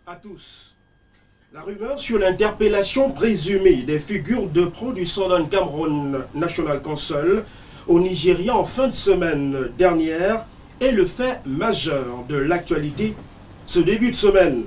à tous. La rumeur sur l'interpellation présumée des figures de proue du Southern Cameroon National Council au Nigeria en fin de semaine dernière est le fait majeur de l'actualité ce début de semaine.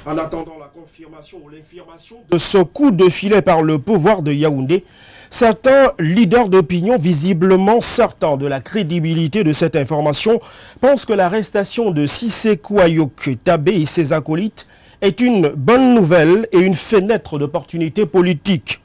En attendant la confirmation ou l'infirmation de ce coup de filet par le pouvoir de Yaoundé, certains leaders d'opinion visiblement certains de la crédibilité de cette information pensent que l'arrestation de Sissekou Ayok Tabé et ses acolytes est une bonne nouvelle et une fenêtre d'opportunité politique.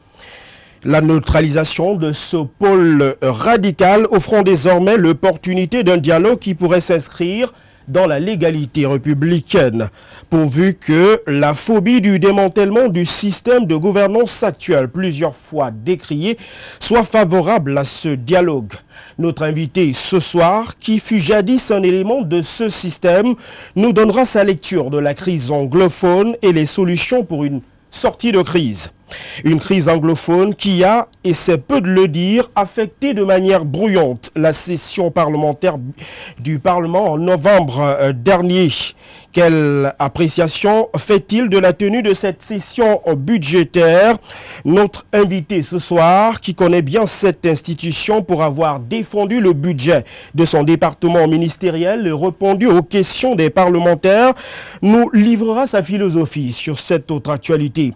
La neutralisation de ce pôle radical offrant désormais l'opportunité d'un dialogue qui pourrait s'inscrire dans la légalité républicaine, pourvu que la phobie du démantèlement du système de gouvernance actuel, plusieurs fois décrié, soit favorable à ce dialogue. Notre invité ce soir, qui fut jadis un élément de ce système, nous donnera sa lecture de la crise anglophone et les solutions pour une sortie de crise. Une crise anglophone qui a, et c'est peu de le dire, affecté de manière brouillante la session parlementaire du Parlement en novembre dernier. Quelle appréciation fait-il de la tenue de cette session budgétaire? Notre invité ce soir, qui connaît bien cette institution pour avoir défendu le budget de son département ministériel et répondu aux questions des parlementaires, nous livrera sa philosophie sur cette autre actualité.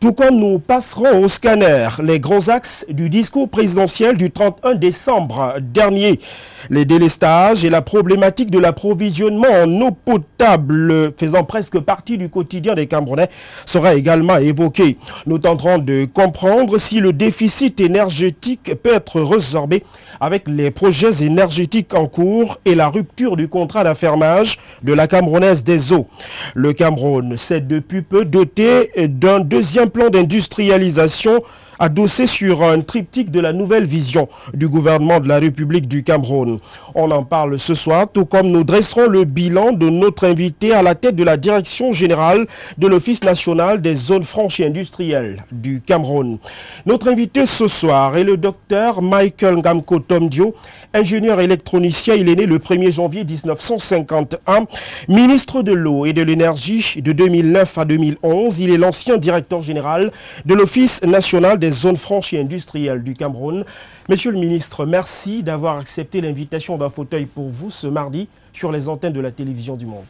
Tout comme nous passerons au scanner les grands axes du discours présidentiel du 31 décembre dernier. Les délestages et la problématique de l'approvisionnement en eau potable faisant presque partie du quotidien des Camerounais sera également évoqué. Nous tenterons de comprendre si le déficit énergétique peut être résorbé avec les projets énergétiques en cours et la rupture du contrat d'affermage de la Camerounaise des eaux. Le Cameroun s'est depuis peu doté d'un deuxième plan d'industrialisation adossé sur un triptyque de la nouvelle vision du gouvernement de la République du Cameroun. On en parle ce soir, tout comme nous dresserons le bilan de notre invité à la tête de la direction générale de l'Office national des zones franches et industrielles du Cameroun. Notre invité ce soir est le docteur Michael Ngamko Tomdio, ingénieur électronicien. Il est né le 1er janvier 1951, ministre de l'eau et de l'énergie de 2009 à 2011. Il est l'ancien directeur général de l'Office national des zones franches et industrielles du Cameroun. Monsieur le ministre, merci d'avoir accepté l'invitation d'un fauteuil pour vous ce mardi sur les antennes de la télévision du Monde.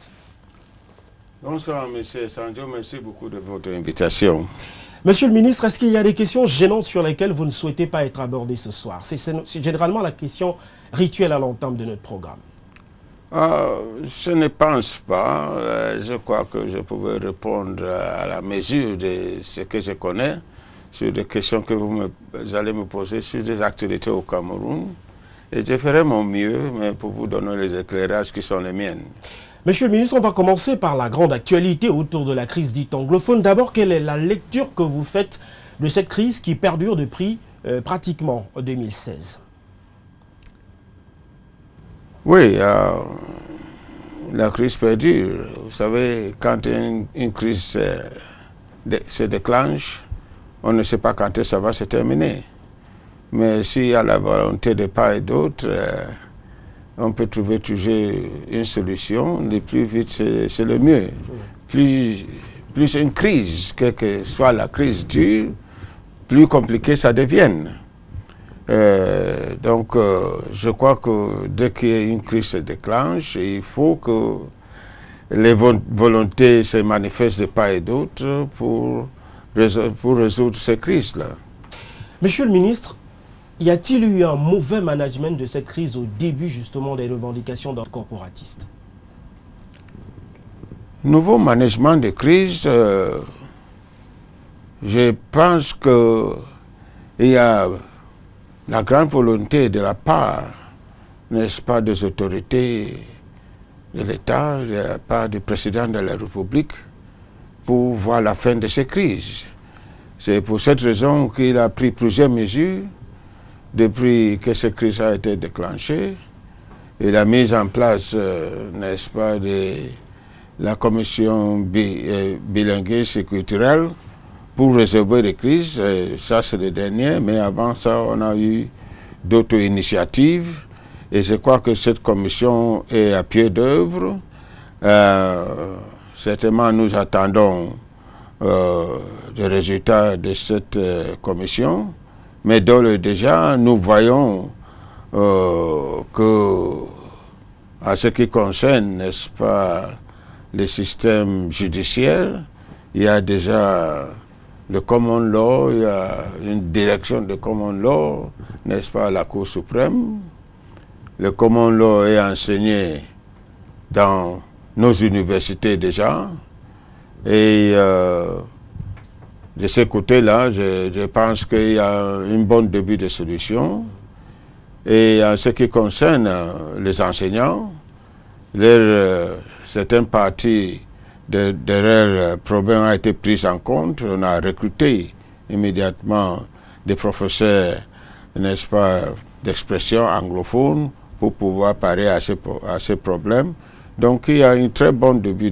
Bonsoir, monsieur Sanjo, merci beaucoup de votre invitation. Monsieur le ministre, est-ce qu'il y a des questions gênantes sur lesquelles vous ne souhaitez pas être abordé ce soir? C'est généralement la question rituelle à l'entame de notre programme. Je ne pense pas. Je crois que je pouvais répondre à la mesure de ce que je connais sur des questions que vous allez me poser sur des actualités au Cameroun. Et je ferai mon mieux, mais pour vous donner les éclairages qui sont les miennes. Monsieur le ministre, on va commencer par la grande actualité autour de la crise dite anglophone. D'abord, quelle est la lecture que vous faites de cette crise qui perdure depuis pratiquement 2016? Oui, la crise perdure. Vous savez, quand une crise se déclenche, on ne sait pas quand ça va se terminer. Mais s'il y a la volonté de part et d'autre, on peut trouver toujours une solution. Le plus vite, c'est le mieux. Plus une crise, quelle que soit la crise dure, plus compliqué ça devient. Donc, je crois que dès qu'il y a une crise se déclenche, il faut que les volontés se manifestent de part et d'autre pour résoudre ces crises-là. Monsieur le ministre, y a-t-il eu un mauvais management de cette crise au début justement des revendications d'un corporatiste? Nouveau management de crise, je pense qu'il y a la grande volonté de la part, n'est-ce pas, des autorités de l'État, de la part du président de la République, pour voir la fin de ces crises. C'est pour cette raison qu'il a pris plusieurs mesures depuis que cette crise a été déclenchée. Il a mis en place, n'est-ce pas, la commission bilinguisme et culturelle pour résoudre les crises. Ça, c'est le dernier, mais avant ça, on a eu d'autres initiatives. Et je crois que cette commission est à pied d'œuvre. certainement nous attendons des résultats de cette commission, mais d'ores et déjà nous voyons que, à ce qui concerne, n'est-ce pas, le système judiciaire, il y a déjà le common law, il y a une direction de common law, n'est-ce pas, à la Cour suprême. Le common law est enseigné dans nos universités déjà. Et de ce côté-là, je pense qu'il y a un bon début de solution. Et en ce qui concerne les enseignants, certaines parties de leurs problèmes ont été prises en compte. On a recruté immédiatement des professeurs, n'est-ce pas, d'expression anglophone pour pouvoir parer à ces problèmes. Donc il y a un très bon début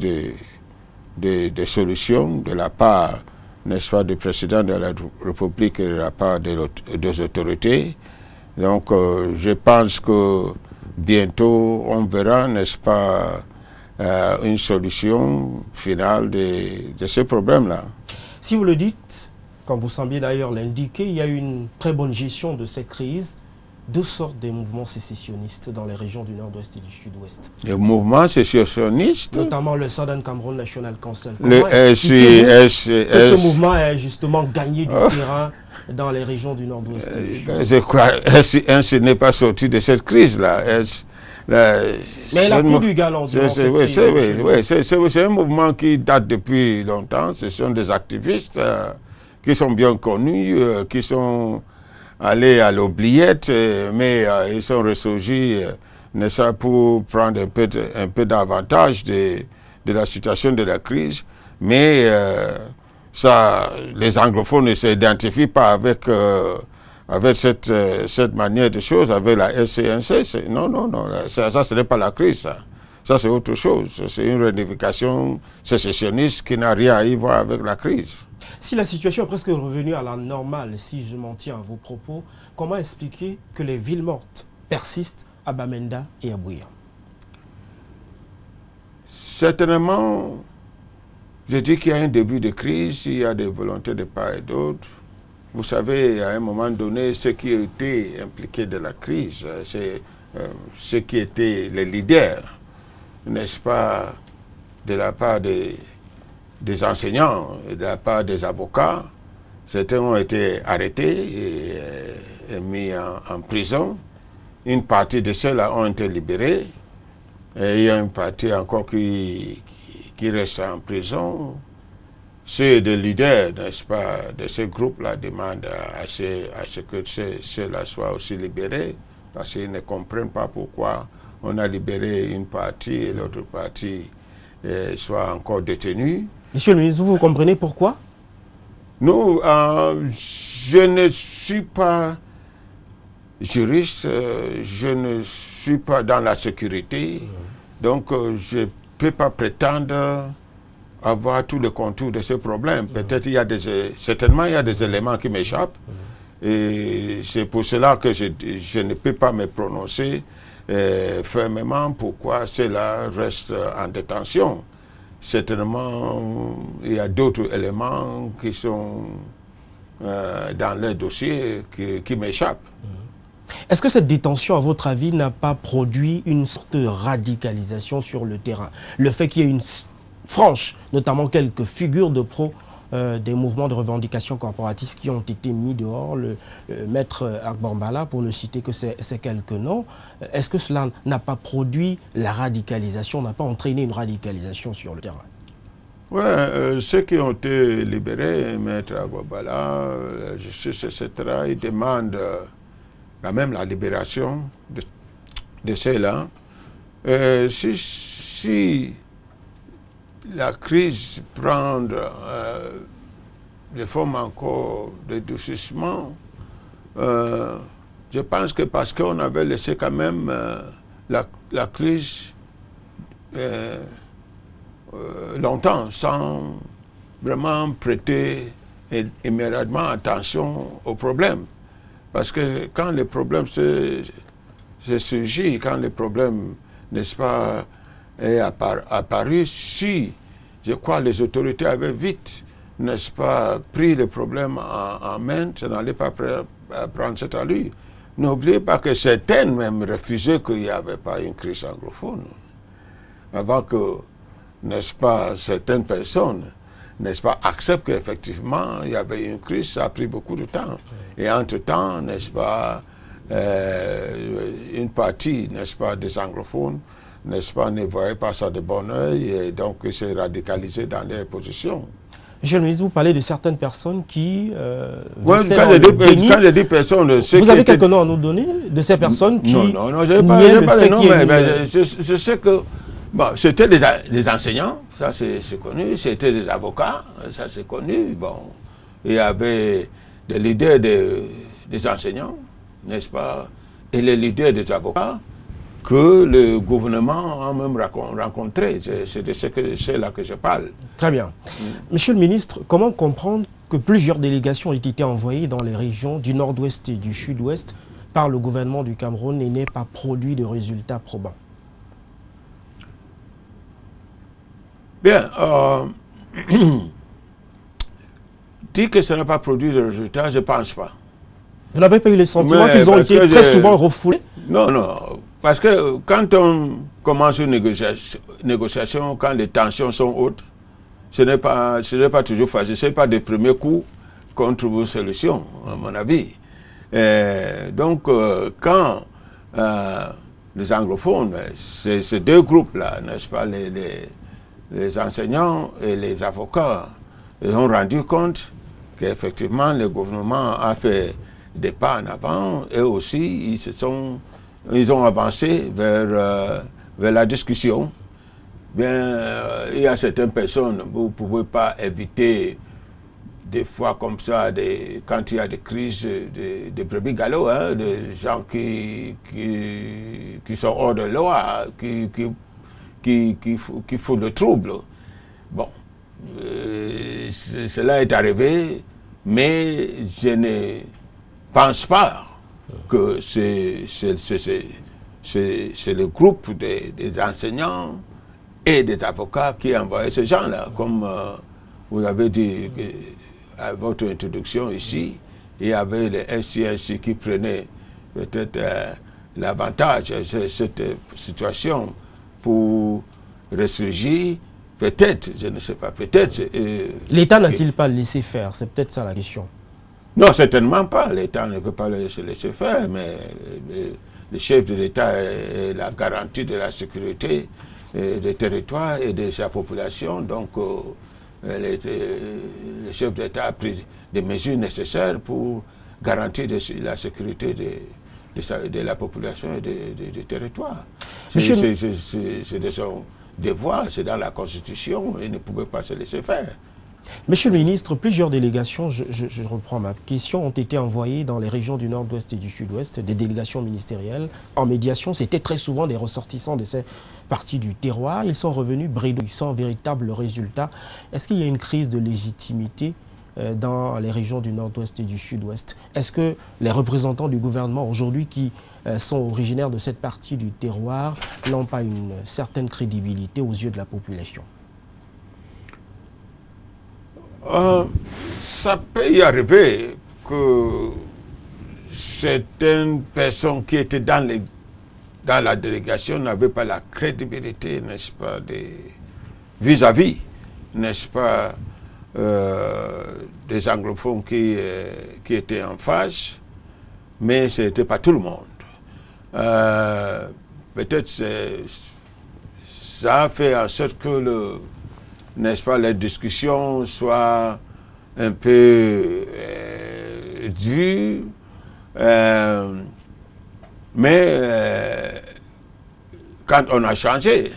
de solution de la part, n'est-ce pas, du président de la République et de la part des autorités. Donc je pense que bientôt on verra, n'est-ce pas, une solution finale de ce problème-là. Si vous le dites, comme vous semblez d'ailleurs l'indiquer, il y a une très bonne gestion de cette crise. D'où sortent des mouvements sécessionnistes dans les régions du nord-ouest et du sud-ouest? Les mouvements sécessionnistes, notamment le Southern Cameroon National Council. Ce mouvement a justement gagné du terrain dans les régions du nord-ouest et du sud-ouest. Je crois que n'est pas sorti de cette crise-là. Mais il a pris du galon durant cette crise. C'est un mouvement qui date depuis longtemps. Ce sont des activistes qui sont bien connus, qui sont allés à l'oubliette, mais ils sont ressurgis, n'est-ce pas, pour prendre un peu d'avantage de la situation de la crise. Mais les anglophones ne s'identifient pas avec cette manière de choses, avec la SCNC. Non, ça ce n'est pas la crise, ça c'est autre chose. C'est une revendication sécessionniste qui n'a rien à y voir avec la crise. Si la situation est presque revenue à la normale, si je m'en tiens à vos propos, comment expliquer que les villes mortes persistent à Bamenda et à Buea? Certainement, je dis qu'il y a un début de crise, il y a des volontés de part et d'autre. Vous savez, à un moment donné, ceux qui étaient impliqués de la crise, c'est ceux qui étaient les leaders, n'est-ce pas, de la part des enseignants et de la part des avocats. Certains ont été arrêtés et mis en prison. Une partie de ceux-là ont été libérés. Et il y a une partie encore qui reste en prison. Ceux des leaders, n'est-ce pas, de ce groupe-là demandent à ce que ceux-là soient aussi libérés, parce qu'ils ne comprennent pas pourquoi on a libéré une partie et l'autre partie soit encore détenue. Monsieur le ministre, vous comprenez pourquoi? Nous, je ne suis pas juriste, je ne suis pas dans la sécurité, donc je ne peux pas prétendre avoir tout le contour de ce problème. Peut-être certainement il y a des éléments qui m'échappent, et c'est pour cela que je ne peux pas me prononcer fermement pourquoi cela reste en détention. Certainement, il y a d'autres éléments qui sont dans le dossier qui m'échappent. Est-ce que cette détention, à votre avis, n'a pas produit une sorte de radicalisation sur le terrain? Le fait qu'il y ait une franche, notamment quelques figures de pro des mouvements de revendication corporatiste qui ont été mis dehors, le maître Agbambala, pour ne citer que ces quelques noms, est-ce que cela n'a pas produit la radicalisation, n'a pas entraîné une radicalisation sur le terrain? Oui, ceux qui ont été libérés, maître Agbambala, la justice, etc., ils demandent quand même la libération de ceux-là. Si la crise prend de forme encore de durcissement, je pense que parce qu'on avait laissé quand même la crise longtemps sans vraiment prêter immédiatement attention aux problèmes. Parce que quand les problèmes se surgissent, quand les problèmes, n'est-ce pas, est apparu, si je crois que les autorités avaient vite, n'est-ce pas, pris le problème en main, ça n'allait pas prendre cette allure. N'oubliez pas que certaines même refusaient qu'il n'y avait pas une crise anglophone. Avant que, n'est-ce pas, certaines personnes, n'est-ce pas, acceptent qu'effectivement il y avait une crise, ça a pris beaucoup de temps. Et entre-temps, n'est-ce pas, une partie, n'est-ce pas, des anglophones, n'est-ce pas, ne voyait pas ça de bon oeil et donc s'est radicalisé dans les positions. Monsieur le ministre, vous parlez de certaines personnes qui... quand je dis personnes... Vous avez quelques noms à nous donner de ces personnes qui... Non, je n'ai pas les noms, mais je sais que bon, c'était des enseignants, ça c'est connu, c'était des avocats, ça c'est connu. Bon, il y avait des leaders des enseignants, n'est-ce pas, et les leaders des avocats que le gouvernement a même rencontré. C'est de c'est là que je parle. Très bien. Monsieur le ministre, comment comprendre que plusieurs délégations ont été envoyées dans les régions du nord-ouest et du sud-ouest par le gouvernement du Cameroun et n'aient pas produit de résultats probants? Bien, dire que ça n'a pas produit de résultats, je ne pense pas. Vous n'avez pas eu le sentiment qu'ils ont été très souvent refoulés? Non. Parce que quand on commence une négociation, quand les tensions sont hautes, ce n'est pas toujours facile. Ce n'est pas des premiers coups qu'on trouve une solution, à mon avis. Donc, quand les anglophones, ces deux groupes-là, n'est-ce pas, les enseignants et les avocats, ils ont rendu compte qu'effectivement, le gouvernement a fait des pas en avant et aussi, ils ont avancé vers la discussion. Bien, il y a certaines personnes, vous ne pouvez pas éviter des fois comme ça, quand il y a des crises de brebis galops, hein, des gens qui sont hors de loi, qui font le trouble. Bon, cela est arrivé, mais je ne pense pas que c'est le groupe des enseignants et des avocats qui envoyaient ces gens-là. Comme vous avez dit à votre introduction ici, il y avait les SCNC qui prenaient peut-être l'avantage de cette situation pour ressurgir, peut-être, je ne sais pas, peut-être... L'État n'a-t-il pas laissé faire? C'est peut-être ça la question. Non, certainement pas. L'État ne peut pas le laisser faire, mais le chef de l'État est la garantie de la sécurité des territoires et de sa population. Donc, le chef d'État a pris des mesures nécessaires pour garantir la sécurité de la population et des territoires. C'est de son devoir, c'est dans la Constitution, il ne pouvait pas se laisser faire. Monsieur le ministre, plusieurs délégations, je reprends ma question, ont été envoyées dans les régions du nord-ouest et du sud-ouest, des délégations ministérielles. En médiation, c'était très souvent des ressortissants de ces parties du terroir. Ils sont revenus bredouilles, sans véritable résultat. Est-ce qu'il y a une crise de légitimité dans les régions du nord-ouest et du sud-ouest? Est-ce que les représentants du gouvernement aujourd'hui qui sont originaires de cette partie du terroir n'ont pas une certaine crédibilité aux yeux de la population? Ça peut y arriver que certaines personnes qui étaient dans la délégation n'avaient pas la crédibilité, n'est-ce pas, vis-à-vis, n'est-ce pas, des anglophones qui étaient en face, mais ce n'était pas tout le monde. Peut-être ça a fait en sorte que n'est-ce pas, les discussions soient un peu dures, mais quand on a changé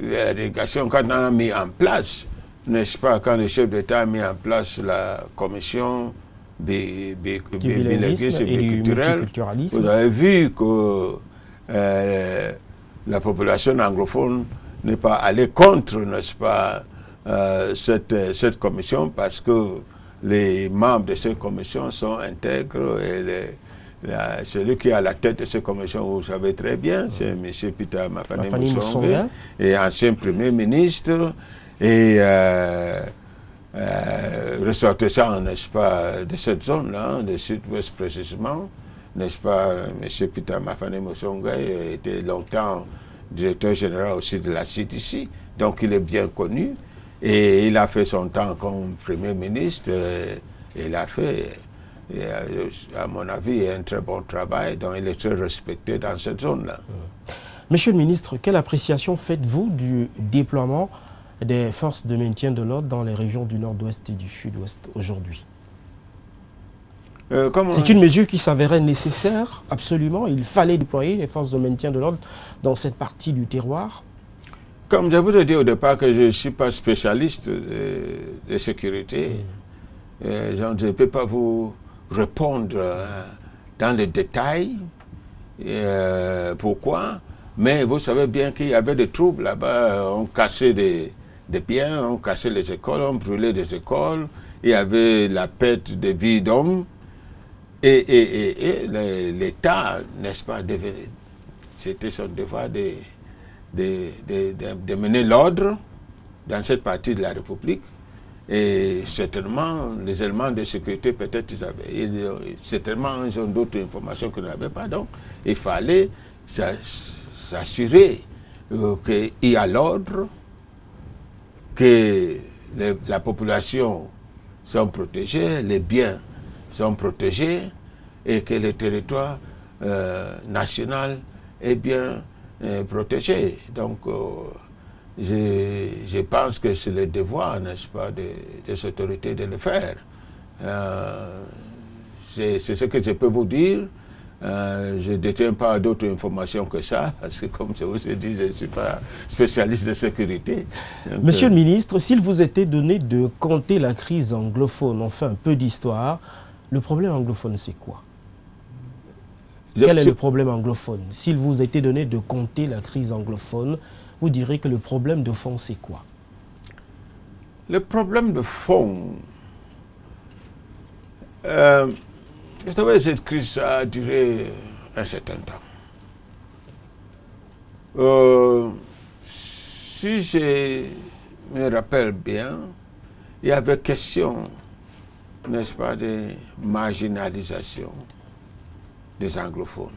la délégation, quand on a mis en place, n'est-ce pas, quand le chef d'État a mis en place la commission bilinguisme et multiculturalisme, vous avez vu que la population anglophone n'est pas allée contre, n'est-ce pas, cette commission, parce que les membres de cette commission sont intègres et celui qui est à la tête de cette commission, vous savez très bien, c'est M. Peter Mafani Moussongwe, et ancien Premier ministre, Et ressortissant, n'est-ce pas, de cette zone-là, de sud-ouest précisément, n'est-ce pas, M. Peter Mafane Mosongay était longtemps directeur général aussi de la CDC, donc il est bien connu, et il a fait son temps comme Premier ministre, il a fait, à mon avis, un très bon travail, donc il est très respecté dans cette zone-là. Monsieur le ministre, quelle appréciation faites-vous du déploiement des forces de maintien de l'ordre dans les régions du nord-ouest et du sud-ouest aujourd'hui? C'est une mesure qui s'avérait nécessaire, absolument. Il fallait déployer les forces de maintien de l'ordre dans cette partie du terroir. Comme je vous ai dit au départ que je ne suis pas spécialiste de sécurité, je ne peux pas vous répondre dans les détails pourquoi, mais vous savez bien qu'il y avait des troubles là-bas, on cassait des biens, on cassait les écoles, on brûlait des écoles, il y avait la perte de vies d'hommes. Et l'État, n'est-ce pas, c'était son devoir de mener l'ordre dans cette partie de la République. Et certainement, les éléments de sécurité, peut-être ils avaient, certainement ils ont d'autres informations que nous n'avions pas. Donc, il fallait s'assurer qu'il y a l'ordre, que la population sont protégés, les biens sont protégés et que le territoire national est bien protégé. Donc, je pense que c'est le devoir, n'est-ce pas, des autorités de le faire. C'est ce que je peux vous dire. Je ne détiens pas d'autres informations que ça, parce que comme je vous ai dit, je ne suis pas spécialiste de sécurité. Donc, Monsieur le ministre, s'il vous était donné de compter la crise anglophone, on fait un peu d'histoire, le problème anglophone, c'est quoi? Quel est le problème anglophone? S'il vous était donné de compter la crise anglophone, vous direz que le problème de fond, c'est quoi? Le problème de fond, vous savez, cette crise a duré un certain temps. Si je me rappelle bien, il y avait question, n'est-ce pas, de marginalisation des anglophones.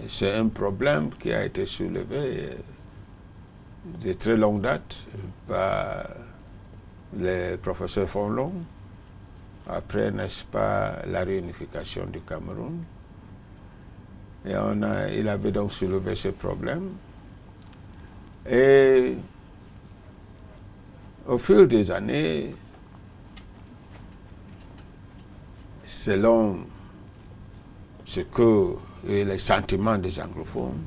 C'est un problème qui a été soulevé de très longue date par le professeur Fonlon, après, n'est-ce pas, la réunification du Cameroun. Et il avait donc soulevé ce problème. Et au fil des années, selon ce que les sentiments des anglophones,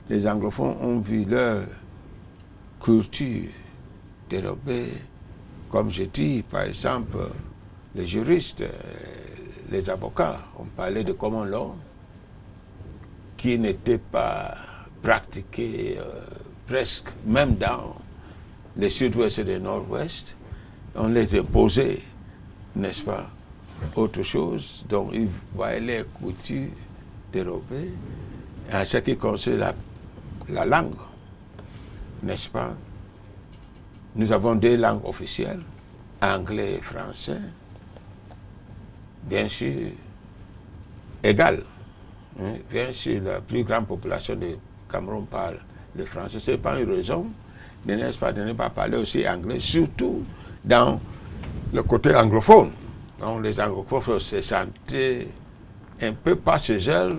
les anglophones ont vu leur culture dérobée. Comme je dis, par exemple, les juristes, les avocats, on parlait de common law qui n'était pas pratiqué presque, même dans le sud-ouest et le nord-ouest. On les imposait, n'est-ce pas, autre chose, donc ils voyaient les coutumes dérobées. En ce qui concerne la langue, n'est-ce pas, nous avons deux langues officielles, anglais et français, bien sûr, égales. Bien sûr, la plus grande population du Cameroun parle le français. Ce n'est pas une raison, n'est-ce pas, de ne pas parler aussi anglais, surtout dans le côté anglophone. Donc les anglophones se sentaient un peu pas chez eux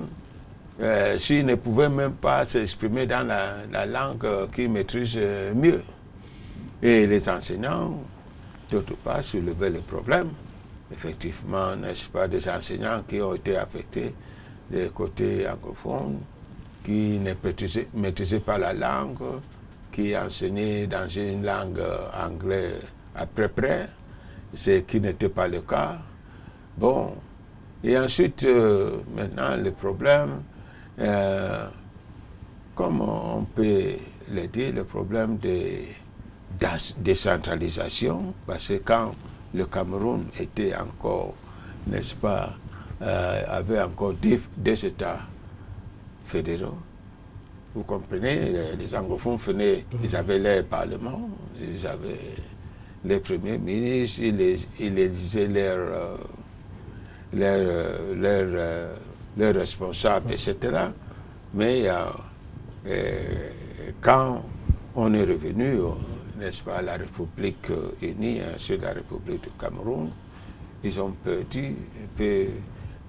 s'ils ne pouvaient même pas s'exprimer dans la langue qu'ils maîtrisent mieux. Et les enseignants, d'autre part, soulevaient le problème. Effectivement, n'est-ce pas, des enseignants qui ont été affectés des côtés anglophones, qui ne maîtrisaient pas la langue, qui enseignaient dans une langue anglaise à peu près, ce qui n'était pas le cas. Bon, et ensuite, maintenant, le problème, comme on peut le dire, le problème de décentralisation, parce que quand le Cameroun était encore, n'est-ce pas, avait encore des États fédéraux, Vous comprenez, les anglophones venaient, ils avaient leur parlement, ils avaient les premiers ministres, ils disaient leurs responsables, etc. Mais quand on est revenu, n'est-ce pas, à la République unie, ensuite la République du Cameroun, ils ont perdu un peu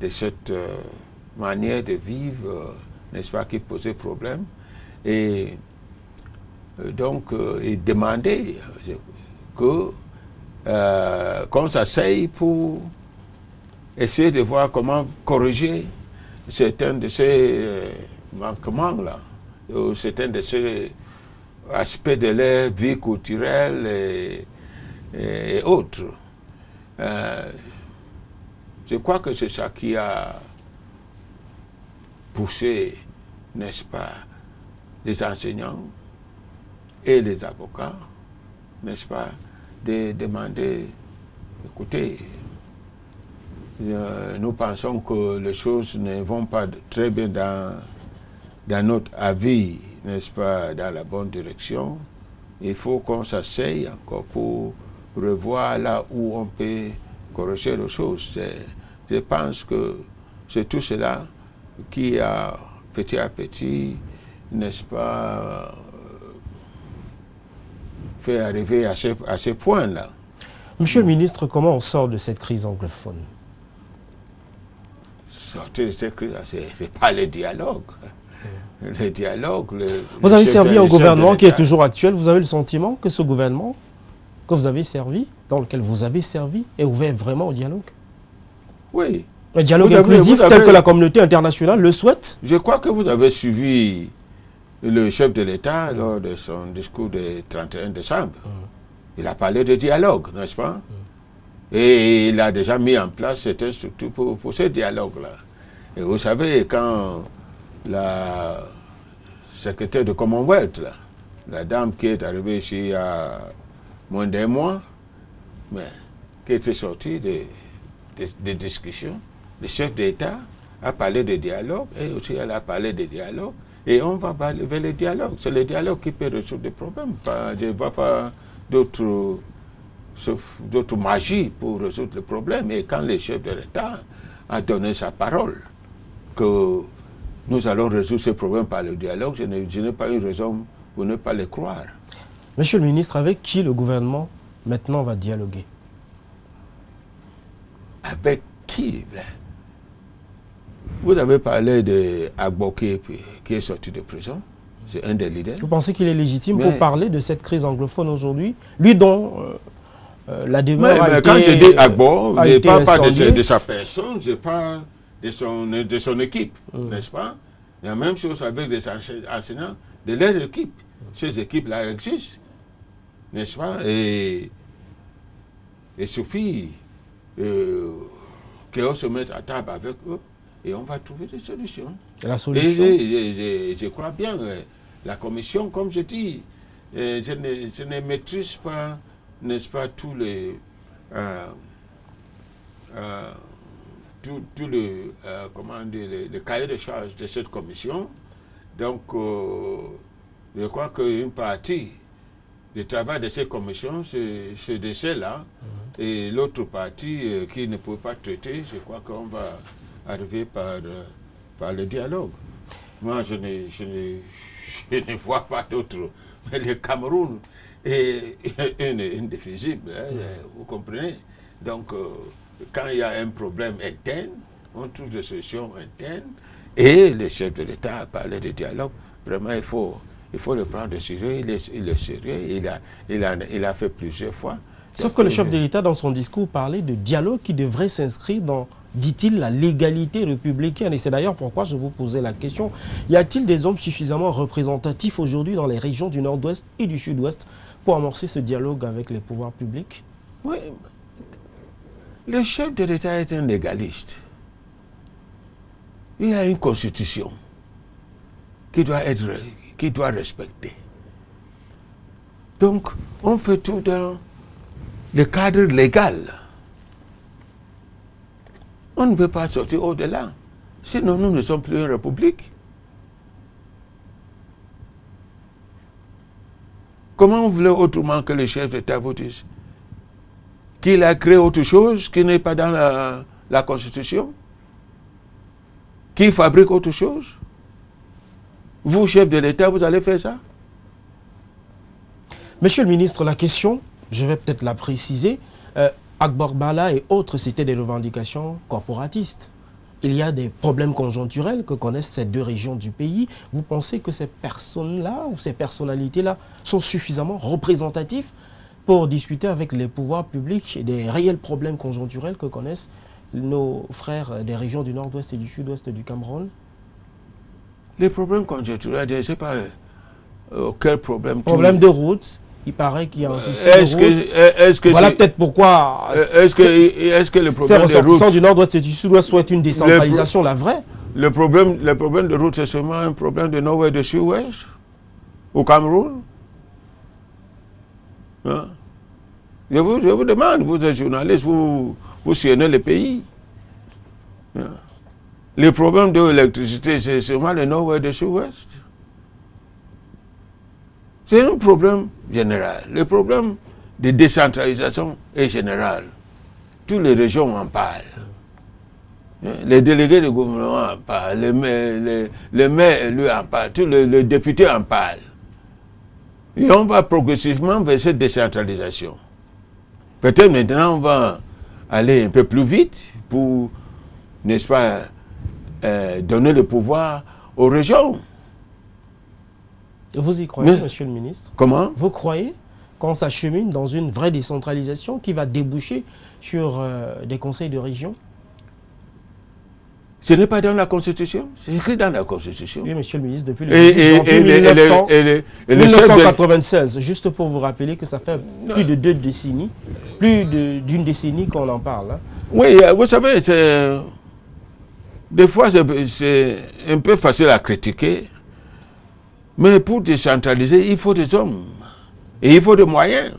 de cette manière de vivre, n'est-ce pas, qui posait problème. Et donc, ils demandaient qu'on s'asseye pour essayer de voir comment corriger certains de ces manquements-là, ou certains de ces aspects de leur vie culturelle et autres. Je crois que c'est ça qui a poussé, n'est-ce pas, les enseignants et les avocats, n'est-ce pas, de demander, écoutez, nous pensons que les choses ne vont pas très bien dans notre avis, n'est-ce pas, dans la bonne direction. Il faut qu'on s'asseye encore pour revoir là où on peut corriger les choses. Je pense que c'est tout cela qui a, petit à petit, n'est-ce pas, fait arriver à ce point-là. Monsieur le ministre, comment on sort de cette crise anglophone? Sortir de cette crise, c'est pas le dialogue. Le dialogue... Vous avez servi un gouvernement qui est toujours actuel. Vous avez le sentiment que ce gouvernement que vous avez servi, dans lequel vous avez servi, est ouvert vraiment au dialogue? Oui. Un dialogue inclusif tel que la communauté internationale le souhaite? Je crois que vous avez suivi le chef de l'État lors de son discours du 31 décembre. Il a parlé de dialogue, n'est-ce pas? Et il a déjà mis en place certaines structures pour ce dialogue-là. Et vous savez, quand la secrétaire de Commonwealth, là, la dame qui est arrivée ici il y a moins d'un mois, mais qui était sortie des discussions, le chef d'État a parlé de dialogue, et aussi elle a parlé de dialogue, et on va vers le dialogue. C'est le dialogue qui peut résoudre des problèmes. Je ne vois pas d'autres magies pour résoudre le problème. Et quand le chef de l'État a donné sa parole que nous allons résoudre ce problème par le dialogue, je n'ai pas une raison pour ne pas le croire. Monsieur le ministre, avec qui le gouvernement maintenant va dialoguer? Avec qui? Vous avez parlé d'Agbo qui est sorti de prison. C'est un des leaders. Vous pensez qu'il est légitime pour parler de cette crise anglophone aujourd'hui? Lui dont la demeure a été... Quand je dis Agbo, je ne parle pas de sa personne, je parle de son équipe, n'est-ce pas? La même chose avec les enseignants de leur équipe. Ces équipes-là existent, n'est-ce pas? Et il suffit qu'on se mette à table avec eux et on va trouver des solutions. La solution? Et je crois bien, la commission, comme je dis, je ne maîtrise pas, n'est-ce pas, tous les comment dire, le cahier de charge de cette commission. Donc, je crois qu'une partie du travail de cette commission, c'est de celle-là. Et l'autre partie qui ne peut pas traiter, je crois qu'on va arriver par le dialogue. Moi, je ne vois pas d'autre. Mais le Cameroun est indéfisible, hein, vous comprenez? Donc, quand il y a un problème interne, on trouve des solutions internes. Et le chef de l'État a parlé de dialogue. Vraiment, il faut le prendre au sérieux. Il est sérieux. Il a fait plusieurs fois. Sauf que le chef de l'État, dans son discours, parlait de dialogue qui devrait s'inscrire dans, dit-il, la légalité républicaine. Et c'est d'ailleurs pourquoi je vous posais la question. Y a-t-il des hommes suffisamment représentatifs aujourd'hui dans les régions du Nord-Ouest et du Sud-Ouest pour amorcer ce dialogue avec les pouvoirs publics? Oui. Le chef de l'État est un légaliste. Il y a une constitution qui doit respecter. Donc, on fait tout dans le cadre légal. On ne peut pas sortir au-delà. Sinon, nous ne sommes plus une république. Comment vous voulez autrement que le chef d'État vous dise qu'il a créé autre chose qui n'est pas dans la Constitution? Qu'il fabrique autre chose? Vous, chef de l'État, vous allez faire ça? Monsieur le ministre, la question, je vais peut-être la préciser, Akbar Bala et autres, c'était des revendications corporatistes. Il y a des problèmes conjoncturels que connaissent ces deux régions du pays. Vous pensez que ces personnes-là ou ces personnalités-là sont suffisamment représentatifs pour discuter avec les pouvoirs publics des réels problèmes conjoncturels que connaissent nos frères des régions du nord-ouest et du sud-ouest du Cameroun? Les problèmes conjoncturels, je ne sais pas quel problème. Problème de route. Il paraît qu'il y a un souci de route. Voilà peut-être pourquoi est-ce que le problème ces ressortissants du nord-ouest et du sud-ouest souhaitent une décentralisation, la vraie? Le problème de route, c'est seulement un problème de nord-ouest et de sud-ouest au Cameroun. Hein? Je vous demande, vous êtes journaliste, vous sillonnez le pays. Hein? Les problèmes de l'électricité, c'est seulement le nord-ouest et le sud-ouest. C'est un problème général. Le problème de décentralisation est général. Toutes les régions en parlent. Les délégués du gouvernement en parlent, les maires élus en parlent, tous les députés en parlent. Et on va progressivement vers cette décentralisation. Peut-être maintenant on va aller un peu plus vite pour, n'est-ce pas, donner le pouvoir aux régions. Vous y croyez, monsieur le ministre? Comment? Vous croyez qu'on s'achemine dans une vraie décentralisation qui va déboucher sur des conseils de région? Ce n'est pas dans la Constitution, c'est écrit dans la Constitution. Oui, monsieur le ministre, depuis le 1996, juste pour vous rappeler que ça fait plus de 2 décennies, plus d'une décennie qu'on en parle. Hein. Oui, vous savez, des fois c'est un peu facile à critiquer. Mais pour décentraliser, il faut des hommes. Et il faut des moyens.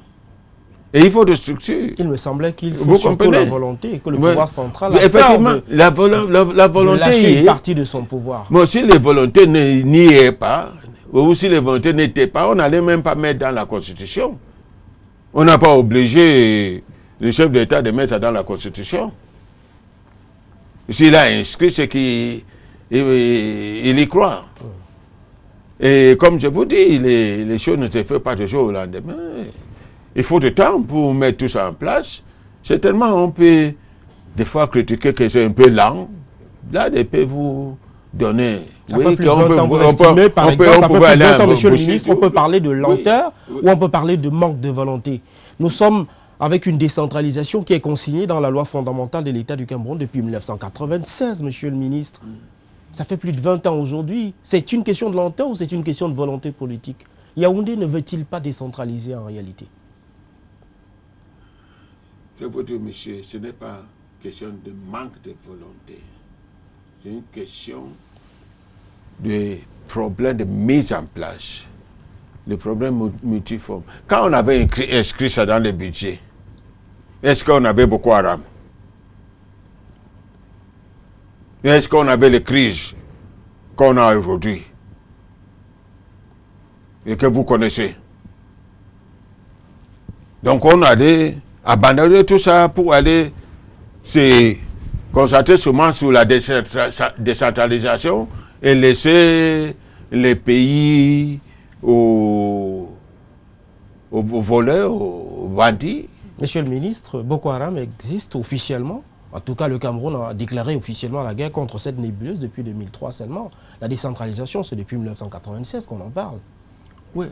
Et il faut des structures. Il me semblait qu'il faut surtout la volonté et que le pouvoir central a effectivement, la volonté de lâcher une partie de son pouvoir. Mais si les volontés n'y étaient pas, ou si les volontés n'étaient pas, on n'allait même pas mettre dans la Constitution. On n'a pas obligé le chef d'État de mettre ça dans la Constitution. S'il a inscrit, c'est qu'il y croit. Et comme je vous dis, les choses ne se font pas toujours au lendemain. Il faut du temps pour mettre tout ça en place. Certainement, on peut des fois critiquer que c'est un peu lent. Là, je peux vous donner... Oui, plus on peut parler de lenteur ou on peut parler de manque de volonté. Nous sommes avec une décentralisation qui est consignée dans la loi fondamentale de l'État du Cameroun depuis 1996, monsieur le ministre. Ça fait plus de 20 ans aujourd'hui. C'est une question de lenteur ou c'est une question de volonté politique? Yaoundé ne veut-il pas décentraliser en réalité? Je vous dis, monsieur, ce n'est pas une question de manque de volonté. C'est une question de problème de mise en place. Le problème multiforme. Quand on avait inscrit ça dans le budget, est-ce qu'on avait beaucoup à rame? Est-ce qu'on avait les crises qu'on a aujourd'hui et que vous connaissez? Donc on allait abandonner tout ça pour aller se concentrer seulement sur la décentralisation et laisser les pays aux voleurs, aux bandits. Monsieur le ministre, Boko Haram existe officiellement. En tout cas, le Cameroun a déclaré officiellement la guerre contre cette nébuleuse depuis 2003 seulement. La décentralisation, c'est depuis 1996 qu'on en parle. Oui,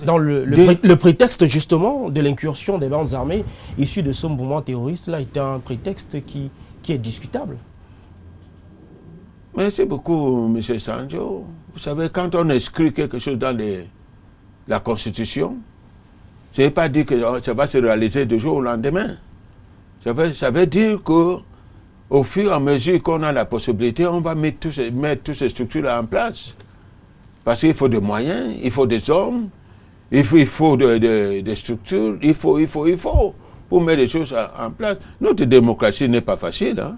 dans le prétexte justement de l'incursion des bandes armées issues de ce mouvement terroriste, là, était un prétexte qui est discutable. Merci beaucoup, M. Sanjo. Vous savez, quand on inscrit quelque chose dans la Constitution, ça ne veut pas dire que ça va se réaliser du jour au lendemain. Ça veut dire qu'au fur et à mesure qu'on a la possibilité, on va mettre toutes ces structures-là en place. Parce qu'il faut des moyens, il faut des hommes, il faut des structures, il faut pour mettre des choses en place. Notre démocratie n'est pas facile. Hein?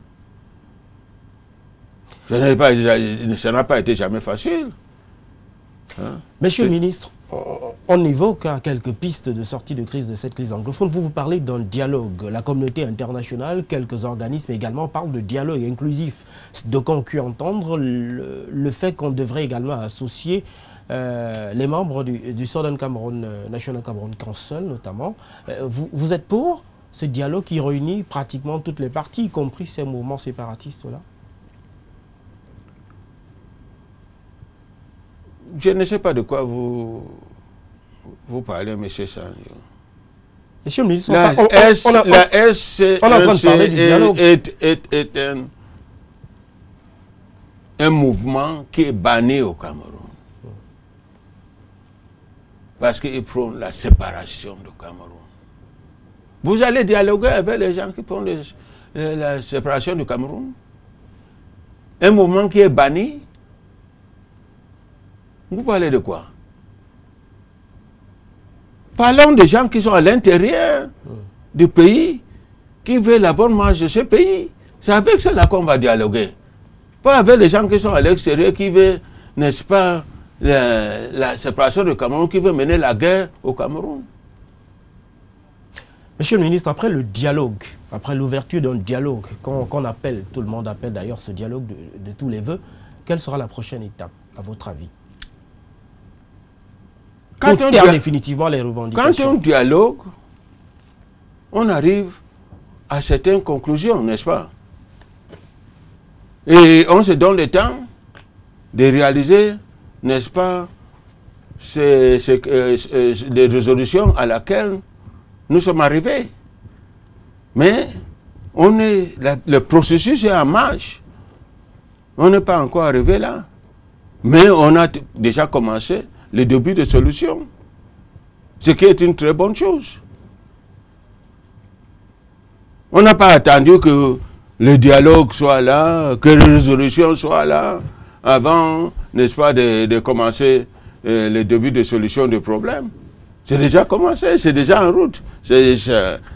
Ça n'a pas été jamais facile. Hein? Monsieur le ministre, on évoque quelques pistes de sortie de crise de cette crise anglophone. Vous parlez d'un dialogue. La communauté internationale, quelques organismes également parlent de dialogue inclusif. Donc on peut entendre le fait qu'on devrait également associer les membres du Southern Cameroon National Cameroon Council notamment. Vous êtes pour ce dialogue qui réunit pratiquement toutes les parties, y compris ces mouvements séparatistes-là? Je ne sais pas de quoi vous parlez, M. Sanjo. Monsieur le ministre, La SCNC est un mouvement qui est banni au Cameroun. Parce qu'il prône la séparation du Cameroun. Vous allez dialoguer avec les gens qui prônent la séparation du Cameroun? Un mouvement qui est banni? Vous parlez de quoi? Parlons des gens qui sont à l'intérieur du pays, qui veulent la bonne marche de ce pays. C'est avec cela qu'on va dialoguer. Pas avec les gens qui sont à l'extérieur, qui veulent, n'est-ce pas, la séparation du Cameroun, qui veulent mener la guerre au Cameroun. Monsieur le ministre, après le dialogue, après l'ouverture d'un dialogue, qu'on appelle, tout le monde appelle d'ailleurs ce dialogue de tous les vœux, quelle sera la prochaine étape, à votre avis? Quand on définitivement les revendications. Quand on dialogue, on arrive à certaines conclusions, n'est-ce pas? Et on se donne le temps de réaliser, n'est-ce pas, les résolutions à laquelle nous sommes arrivés. Mais le processus est en marche. On n'est pas encore arrivé là. Mais on a déjà commencé le début de solution. Ce qui est une très bonne chose. On n'a pas attendu que le dialogue soit là, que les résolutions soient là, avant, n'est-ce pas, de commencer le début de solution du problème. C'est déjà commencé, c'est déjà en route.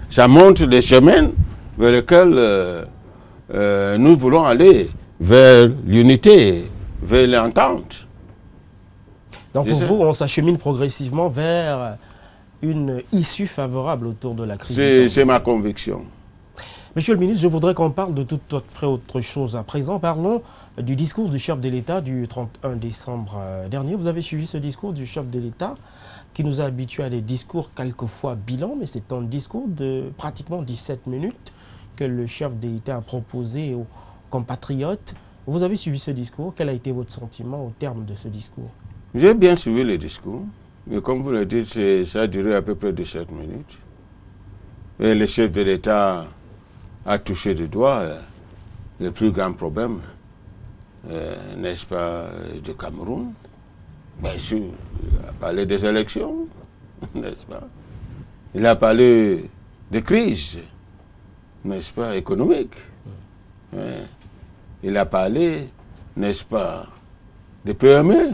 Ça montre des chemins vers lesquels nous voulons aller, vers l'unité, vers l'entente. Donc pour vous, on s'achemine progressivement vers une issue favorable autour de la crise. C'est ma conviction. Monsieur le ministre, je voudrais qu'on parle de toute autre chose. À présent, parlons du discours du chef de l'État du 31 décembre dernier. Vous avez suivi ce discours du chef de l'État qui nous a habitués à des discours quelquefois bilans, mais c'est un discours de pratiquement 17 minutes que le chef de l'État a proposé aux compatriotes. Vous avez suivi ce discours. Quel a été votre sentiment au terme de ce discours? J'ai bien suivi le discours. Et comme vous le dites, ça a duré à peu près 17 minutes. Et le chef de l'État a touché du doigt le plus grand problème, n'est-ce pas, du Cameroun. Bien sûr, il a parlé des élections, n'est-ce pas. Il a parlé de crise, n'est-ce pas, économique. Il a parlé, n'est-ce pas, des PME.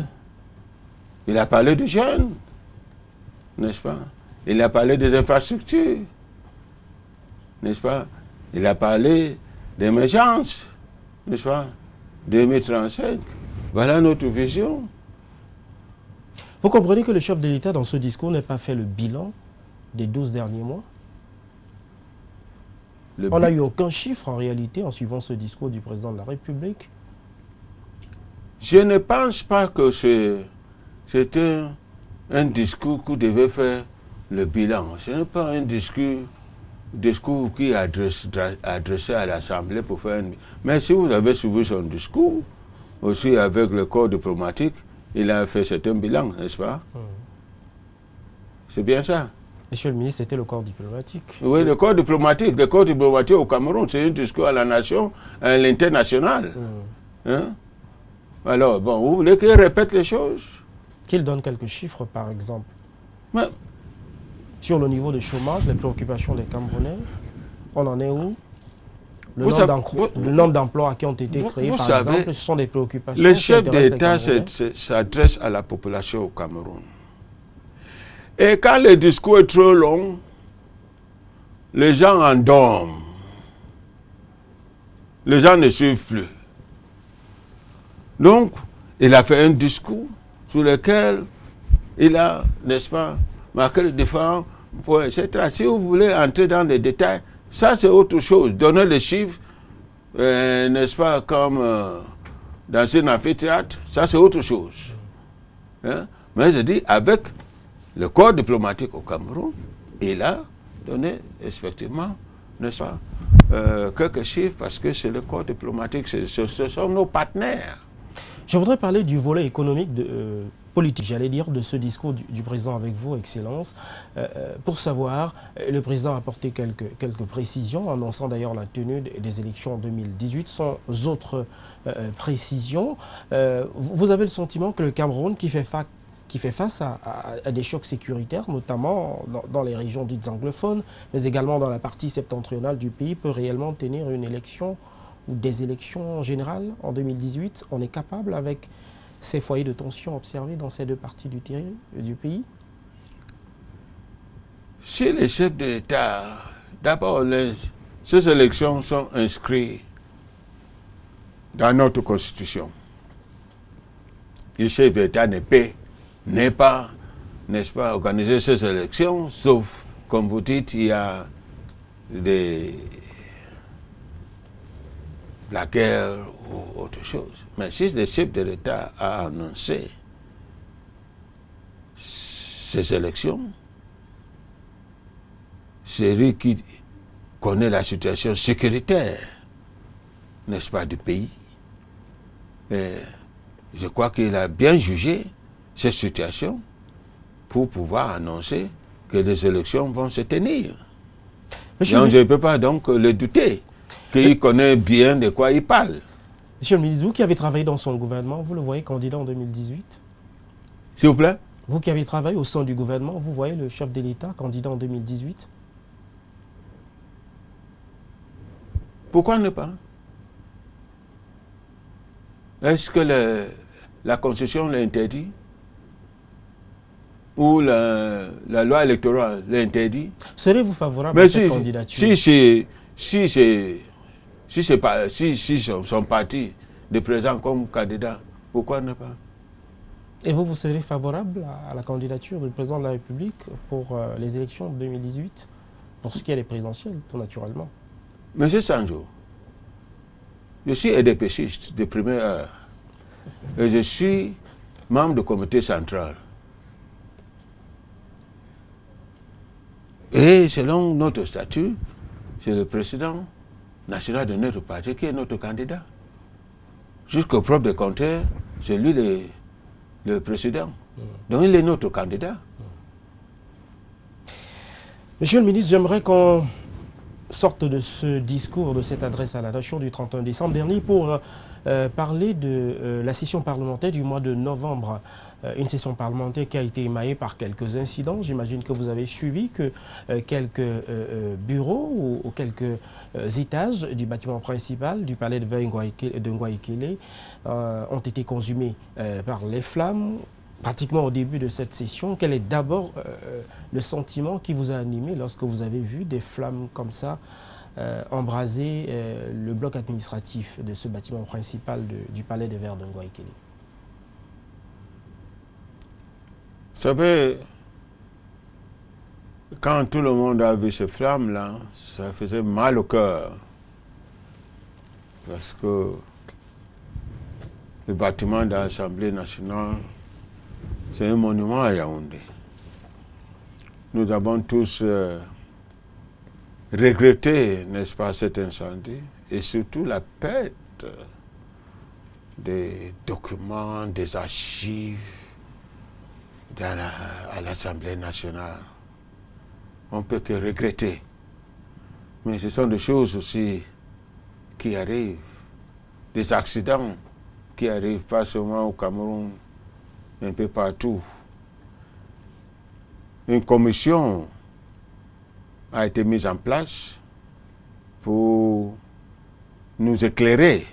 Il a parlé des jeunes, n'est-ce pas? Il a parlé des infrastructures, n'est-ce pas? Il a parlé d'émergence, n'est-ce pas? 2035. Voilà notre vision. Vous comprenez que le chef de l'État, dans ce discours, n'a pas fait le bilan des 12 derniers mois? On n'a eu aucun chiffre, en réalité, en suivant ce discours du président de la République. Je ne pense pas que c'était un discours qui devait faire le bilan. Ce n'est pas un discours qui est adressé à l'Assemblée pour faire un... Mais si vous avez suivi son discours, aussi avec le corps diplomatique, il a fait certains bilans, n'est-ce pas? C'est bien ça. Monsieur le ministre, c'était le corps diplomatique. Oui, le corps diplomatique. Le corps diplomatique au Cameroun, c'est un discours à la nation, à l'international. Hein? Alors, bon, vous voulez qu'il répète les choses? Qu'il donne quelques chiffres, par exemple. Mais, sur le niveau de chômage, les préoccupations des Camerounais, on en est où? Le nombre d'emplois qui ont été créés, par exemple, ce sont des préoccupations. Le chef d'État s'adresse à la population au Cameroun. Et quand le discours est trop long, les gens endorment. Les gens ne suivent plus. Donc, il a fait un discours sur lequel il a, n'est-ce pas, marqué le différent point, etc. Si vous voulez entrer dans les détails, ça c'est autre chose. Donner les chiffres, n'est-ce pas, comme dans un amphithéâtre, ça c'est autre chose. Hein? Mais je dis, avec le corps diplomatique au Cameroun, il a donné effectivement, n'est-ce pas, quelques chiffres parce que c'est le corps diplomatique, ce sont nos partenaires. Je voudrais parler du volet économique, politique, j'allais dire, de ce discours du président avec vous, Excellence. Pour savoir, le président a apporté quelques précisions, annonçant d'ailleurs la tenue des élections en 2018, sans autres précisions. Vous avez le sentiment que le Cameroun, qui fait face à des chocs sécuritaires, notamment dans les régions dites anglophones, mais également dans la partie septentrionale du pays, peut réellement tenir une élection ou des élections générales en 2018. On est capable, avec ces foyers de tension observés dans ces deux parties du pays? Si les chefs d'État, d'abord, ces élections sont inscrites dans notre Constitution. Le chef d'État n'est pas, n'est-ce pas, organiser ces élections, sauf, comme vous dites, il y a la guerre ou autre chose. Mais si le chef de l'État a annoncé ces élections, c'est lui qui connaît la situation sécuritaire, n'est-ce pas, du pays. Et je crois qu'il a bien jugé cette situation pour pouvoir annoncer que les élections vont se tenir. Donc je ne peux pas donc le douter, qu'il connaît bien de quoi il parle. Monsieur le ministre, vous qui avez travaillé dans son gouvernement, vous le voyez candidat en 2018? S'il vous plaît? Vous qui avez travaillé au sein du gouvernement, vous voyez le chef de l'État candidat en 2018? Pourquoi ne pas? Est-ce que la Constitution l'interdit? Ou la loi électorale l'interdit? Serez-vous favorable à cette candidature? Si son parti de présent comme candidat, pourquoi ne pas? Et vous serez favorable à la candidature du président de la République pour les élections de 2018, pour ce qui est des présidentielles, tout naturellement? Monsieur Sanjo, je suis EDPCiste de première heure et je suis membre du comité central. Et selon notre statut, c'est le président national de notre parti qui est notre candidat. Jusqu'au preuve de contraire, c'est lui le président. Donc il est notre candidat. Monsieur le ministre, j'aimerais qu'on sorte de ce discours, de cette adresse à la nation du 31 décembre dernier pour parler de la session parlementaire du mois de novembre. Une session parlementaire qui a été émaillée par quelques incidents. J'imagine que vous avez suivi que quelques bureaux ou quelques étages du bâtiment principal du palais de Ngouaïkélé ont été consumés par les flammes. Pratiquement au début de cette session, quel est d'abord le sentiment qui vous a animé lorsque vous avez vu des flammes comme ça embraser le bloc administratif de ce bâtiment principal du palais des Verts de Ngouaïkélé? Vous savez, quand tout le monde a vu ces flammes-là, ça faisait mal au cœur. Parce que le bâtiment de l'Assemblée nationale, c'est un monument à Yaoundé. Nous avons tous regretté, n'est-ce pas, cet incendie et surtout la perte des documents, des archives à l'Assemblée nationale. On ne peut que regretter. Mais ce sont des choses aussi qui arrivent, des accidents qui arrivent pas seulement au Cameroun, un peu partout. Une commission a été mise en place pour nous éclairer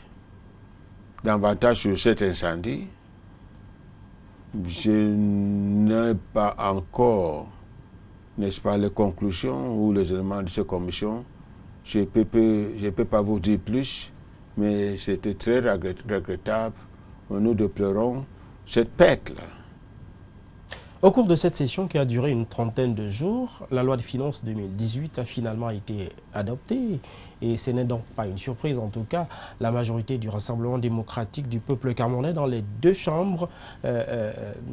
davantage sur cet incendie. Je n'ai pas encore, n'est-ce pas, les conclusions ou les éléments de cette commission. Je ne peux pas vous dire plus, mais c'était très regrettable. Nous déplorons cette perte-là. Au cours de cette session qui a duré une trentaine de jours, la loi de finances 2018 a finalement été adoptée. Et ce n'est donc pas une surprise, en tout cas. La majorité du Rassemblement démocratique du peuple camerounais dans les deux chambres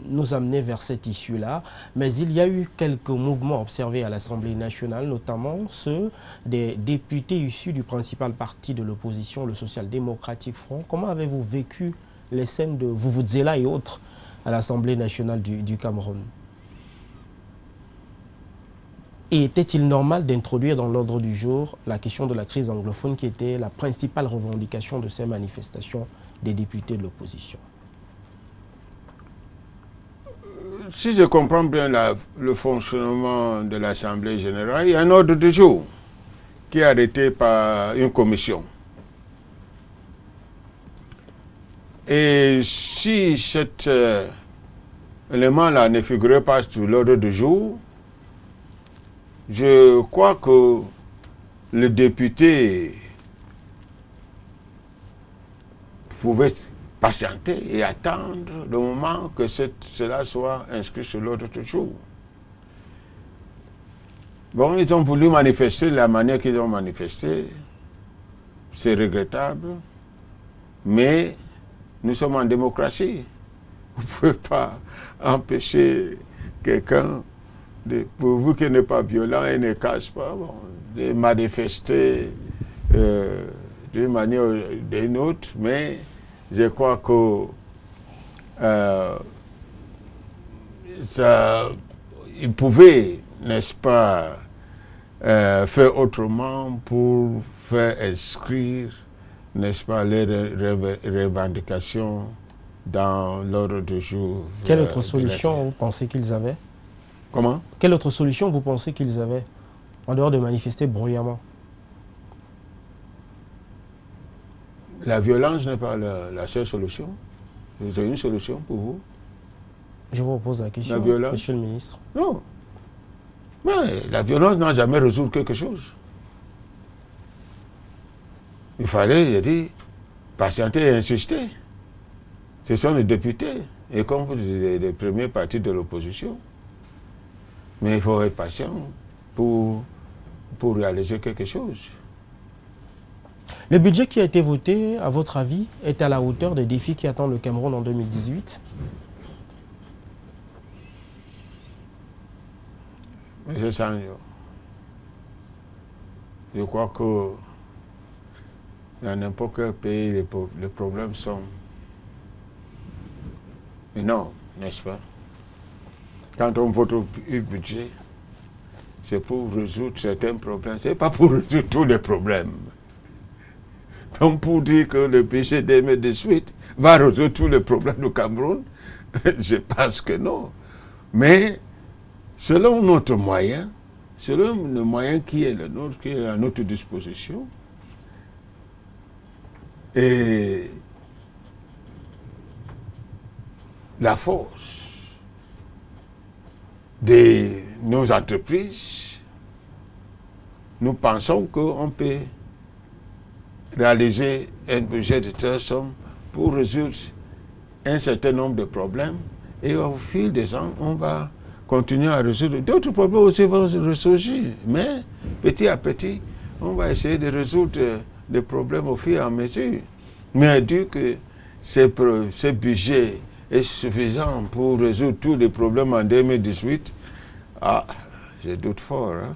nous amenait vers cette issue-là. Mais il y a eu quelques mouvements observés à l'Assemblée nationale, notamment ceux des députés issus du principal parti de l'opposition, le Social-démocratique Front. Comment avez-vous vécu les scènes de Vuvuzela et autres à l'Assemblée nationale du Cameroun? Et était-il normal d'introduire dans l'ordre du jour la question de la crise anglophone qui était la principale revendication de ces manifestations des députés de l'opposition? Si je comprends bien le fonctionnement de l'Assemblée générale, il y a un ordre du jour qui est arrêté par une commission. Et si cet élément-là ne figurait pas sur l'ordre du jour, je crois que le député pouvait patienter et attendre le moment que cela soit inscrit sur l'ordre du jour. Bon, ils ont voulu manifester de la manière qu'ils ont manifesté. C'est regrettable, mais nous sommes en démocratie. Vous ne pouvez pas empêcher quelqu'un, pourvu qu'il n'est pas violent et ne cache pas, bon, de manifester d'une manière ou d'une autre, mais je crois que il pouvait, n'est-ce pas, faire autrement pour faire inscrire, n'est-ce pas, les revendications dans l'ordre du jour. Quelle autre solution vous pensez qu'ils avaient? Comment? Quelle autre solution vous pensez qu'ils avaient, en dehors de manifester bruyamment? La violence n'est pas la seule solution. Vous avez une solution pour vous? Je vous pose la question, monsieur le ministre. Non. Mais la violence n'a jamais résolu quelque chose. Il fallait, j'ai dit, patienter et insister. Ce sont les députés, et comme vous dites, les premiers partis de l'opposition. Mais il faut être patient pour réaliser quelque chose. Le budget qui a été voté, à votre avis, est à la hauteur des défis qui attendent le Cameroun en 2018? Monsieur Sanjo, je crois que dans n'importe quel pays, les problèmes sont énormes, n'est-ce pas? Quand on vote un budget, c'est pour résoudre certains problèmes, ce n'est pas pour résoudre tous les problèmes. Donc pour dire que le budget 2018 va résoudre tous les problèmes du Cameroun, je pense que non. Mais selon notre moyen, selon le moyen qui est le nôtre, qui est à notre disposition, et la force de nos entreprises, nous pensons qu'on peut réaliser un budget de telle somme pour résoudre un certain nombre de problèmes, et au fil des ans, on va continuer à résoudre. D'autres problèmes aussi vont ressurgir, mais petit à petit, on va essayer de résoudre des problèmes au fur et à mesure. Mais dû que ce budget est suffisant pour résoudre tous les problèmes en 2018, je doute fort. Hein?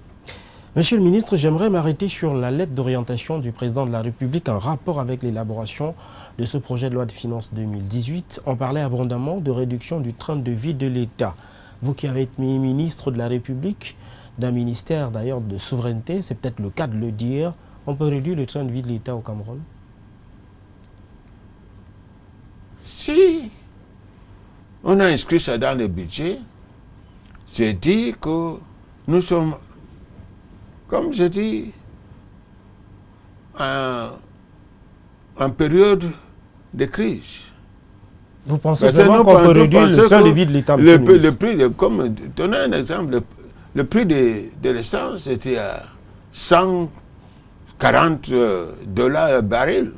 Monsieur le ministre, j'aimerais m'arrêter sur la lettre d'orientation du président de la République en rapport avec l'élaboration de ce projet de loi de finances 2018. On parlait abondamment de réduction du train de vie de l'État. Vous qui avez été ministre de la République, d'un ministère d'ailleurs de souveraineté, c'est peut-être le cas de le dire, on peut réduire le train de vie de l'État au Cameroun? Si on a inscrit ça dans le budget, c'est dit que nous sommes, comme je dis, en période de crise. Vous pensez vraiment qu'on peut réduire le train de vie de l'État? Le prix, comme donner un exemple, le prix de l'essence était à 140 $ le baril.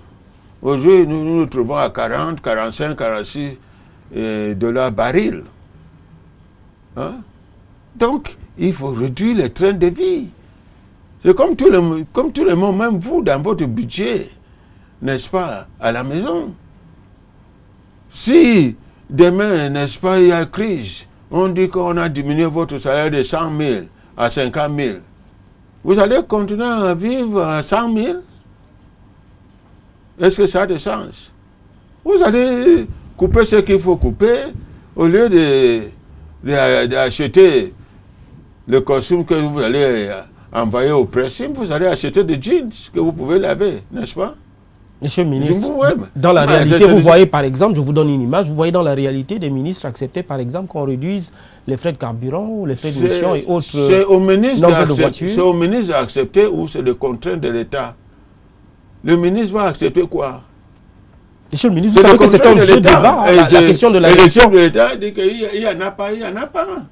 Aujourd'hui, nous nous trouvons à 40, 45, 46 $ baril. Hein? Donc, il faut réduire les trains de vie. C'est comme tout le monde, même vous, dans votre budget, n'est-ce pas, à la maison. Si demain, n'est-ce pas, il y a crise, on dit qu'on a diminué votre salaire de 100 000 à 50 000, vous allez continuer à vivre à 100 000? Est-ce que ça a de sens? Vous allez couper ce qu'il faut couper, au lieu d'acheter le costume que vous allez envoyer au pressing, vous allez acheter des jeans que vous pouvez laver, n'est-ce pas? Monsieur le ministre, dans la réalité, vous voyez par exemple, je vous donne une image, vous voyez dans la réalité des ministres accepter par exemple qu'on réduise les frais de carburant ou les frais de mission et autres nombres de voitures. C'est au ministre d'accepter ou c'est le contrainte de l'État? Le ministre va accepter quoi? Monsieur le ministre, vous savez que c'est un vieux débat, la question de la réduction de l'État dit qu'il n'y en a pas, il n'y en a pas.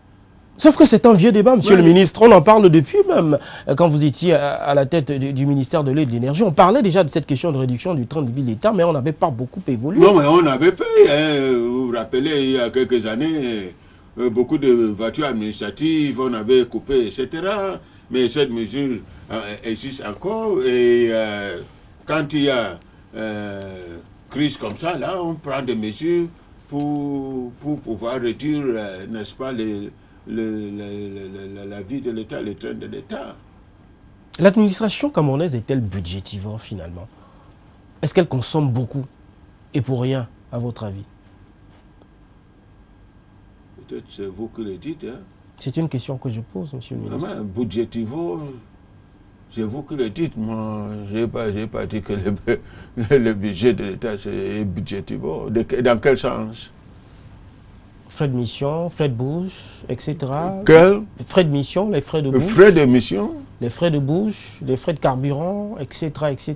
Sauf que c'est un vieux débat, monsieur le ministre. On en parle depuis même, quand vous étiez à la tête du ministère de l'eau et de l'énergie. On parlait déjà de cette question de réduction du train de vie de l'État, mais on n'avait pas beaucoup évolué. Non, mais on avait fait, hein, vous vous rappelez, il y a quelques années, beaucoup de voitures administratives, on avait coupé, etc. Mais cette mesure existe encore. Et quand il y a crise comme ça, là, on prend des mesures pour pouvoir réduire, n'est-ce pas, la vie de l'État, les trains de l'État. L'administration camerounaise est-elle budgétivore finalement? Est-ce qu'elle consomme beaucoup et pour rien, à votre avis? Peut-être c'est vous qui le dites. Hein? C'est une question que je pose, monsieur le ministre. Budgétivore, c'est vous qui le dites. Moi, je n'ai pas dit que le budget de l'État c'est budgétivore. Dans quel sens? Frais de mission, frais de bouche, etc. Quel? Frais de mission, les frais de bouche. Frais de mission? Les frais de bouche, les frais de carburant, etc. etc.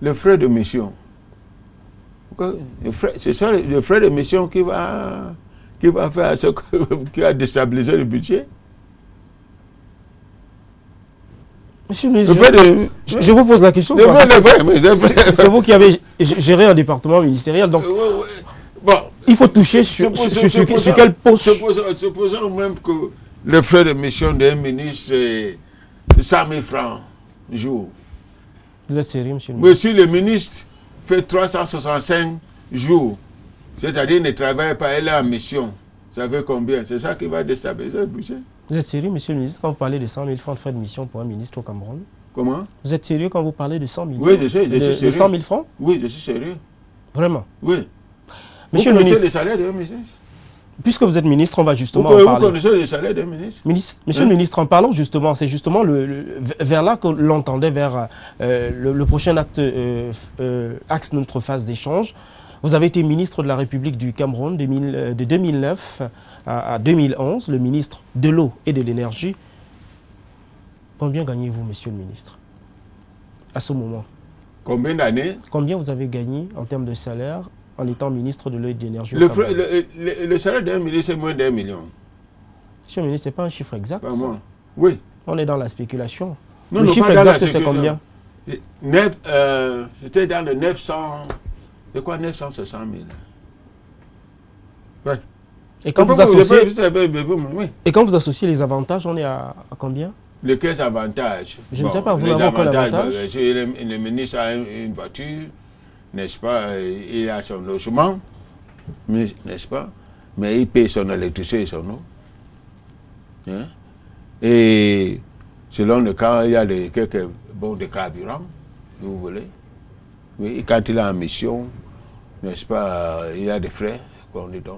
Les frais de mission. C'est ça, le frais de mission qui va faire ce qui va déstabiliser le budget? Monsieur le ministre, je vous pose la question. C'est vous qui avez géré un département ministériel. Donc, bon, il faut toucher sur quel poste? Supposons même que le frais de mission d'un ministre, c'est 100 000 francs jour. Vous êtes sérieux, monsieur le ministre? Mais si le ministre fait 365 jours, c'est-à-dire ne travaille pas, elle est en mission, ça fait combien? C'est ça qui va déstabiliser le budget. Vous êtes sérieux, monsieur le ministre, quand vous parlez de 100 000 francs de frais de mission pour un ministre au Cameroun? Comment? Vous êtes sérieux quand vous parlez de 100 000 Oui, je sais, je suis sérieux. De 100 000 francs? Oui, je suis sérieux. Vraiment? Oui. Monsieur vous le connaissez ministre, les salaires d'un ministre? Puisque vous êtes ministre, on va justement vous en parler. Vous connaissez les salaires d'un ministre? Monsieur le ministre, en parlant justement, c'est justement vers là que l'on tendait vers le prochain axe de notre phase d'échange. Vous avez été ministre de la République du Cameroun de 2009 à 2011, le ministre de l'eau et de l'énergie. Combien gagnez-vous, monsieur le ministre, à ce moment? Combien d'années? Combien vous avez gagné en termes de salaire en étant ministre de l'eau et de l'énergie? Le salaire d'un ministre, c'est moins d'1 million. Monsieur le ministre, ce n'est pas un chiffre exact. Pas moi. Oui. On est dans la spéculation. Non, le chiffre exact, c'est combien? C'était dans le 900... C'est quoi 900, 000? Ouais. Et quand vous associez les avantages, on est à combien? Lesquels avantages? Je ne sais pas, vous n'avez aucun avantage. Le ministre a une voiture, n'est-ce pas? Il a son logement, n'est-ce pas? Mais il paye son électricité et son eau. Hein? Et selon le cas, il y a quelques bons de carburant, si vous voulez. Oui, et quand il est en mission, n'est-ce pas, il y a des frais qu'on lui donne.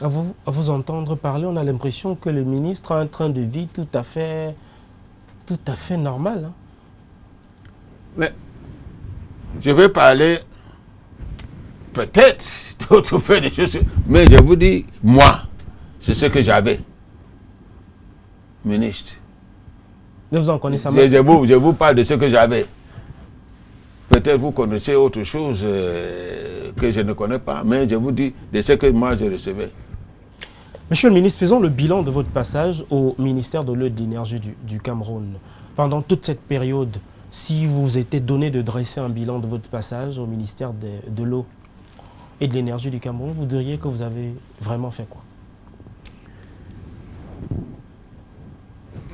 À vous entendre parler, on a l'impression que le ministre a un train de vie tout à fait normal. Hein? Mais je vais parler peut-être d'autres faits des choses, mais je vous dis, moi, c'est ce que j'avais, ministre. Mais vous en connaissez je vous parle de ce que j'avais. Peut-être vous connaissez autre chose que je ne connais pas, mais je vous dis de ce que moi je recevais. Monsieur le ministre, faisons le bilan de votre passage au ministère de l'eau et de l'énergie du Cameroun. Pendant toute cette période, si vous était donné de dresser un bilan de votre passage au ministère de l'eau et de l'énergie du Cameroun, vous diriez que vous avez vraiment fait quoi?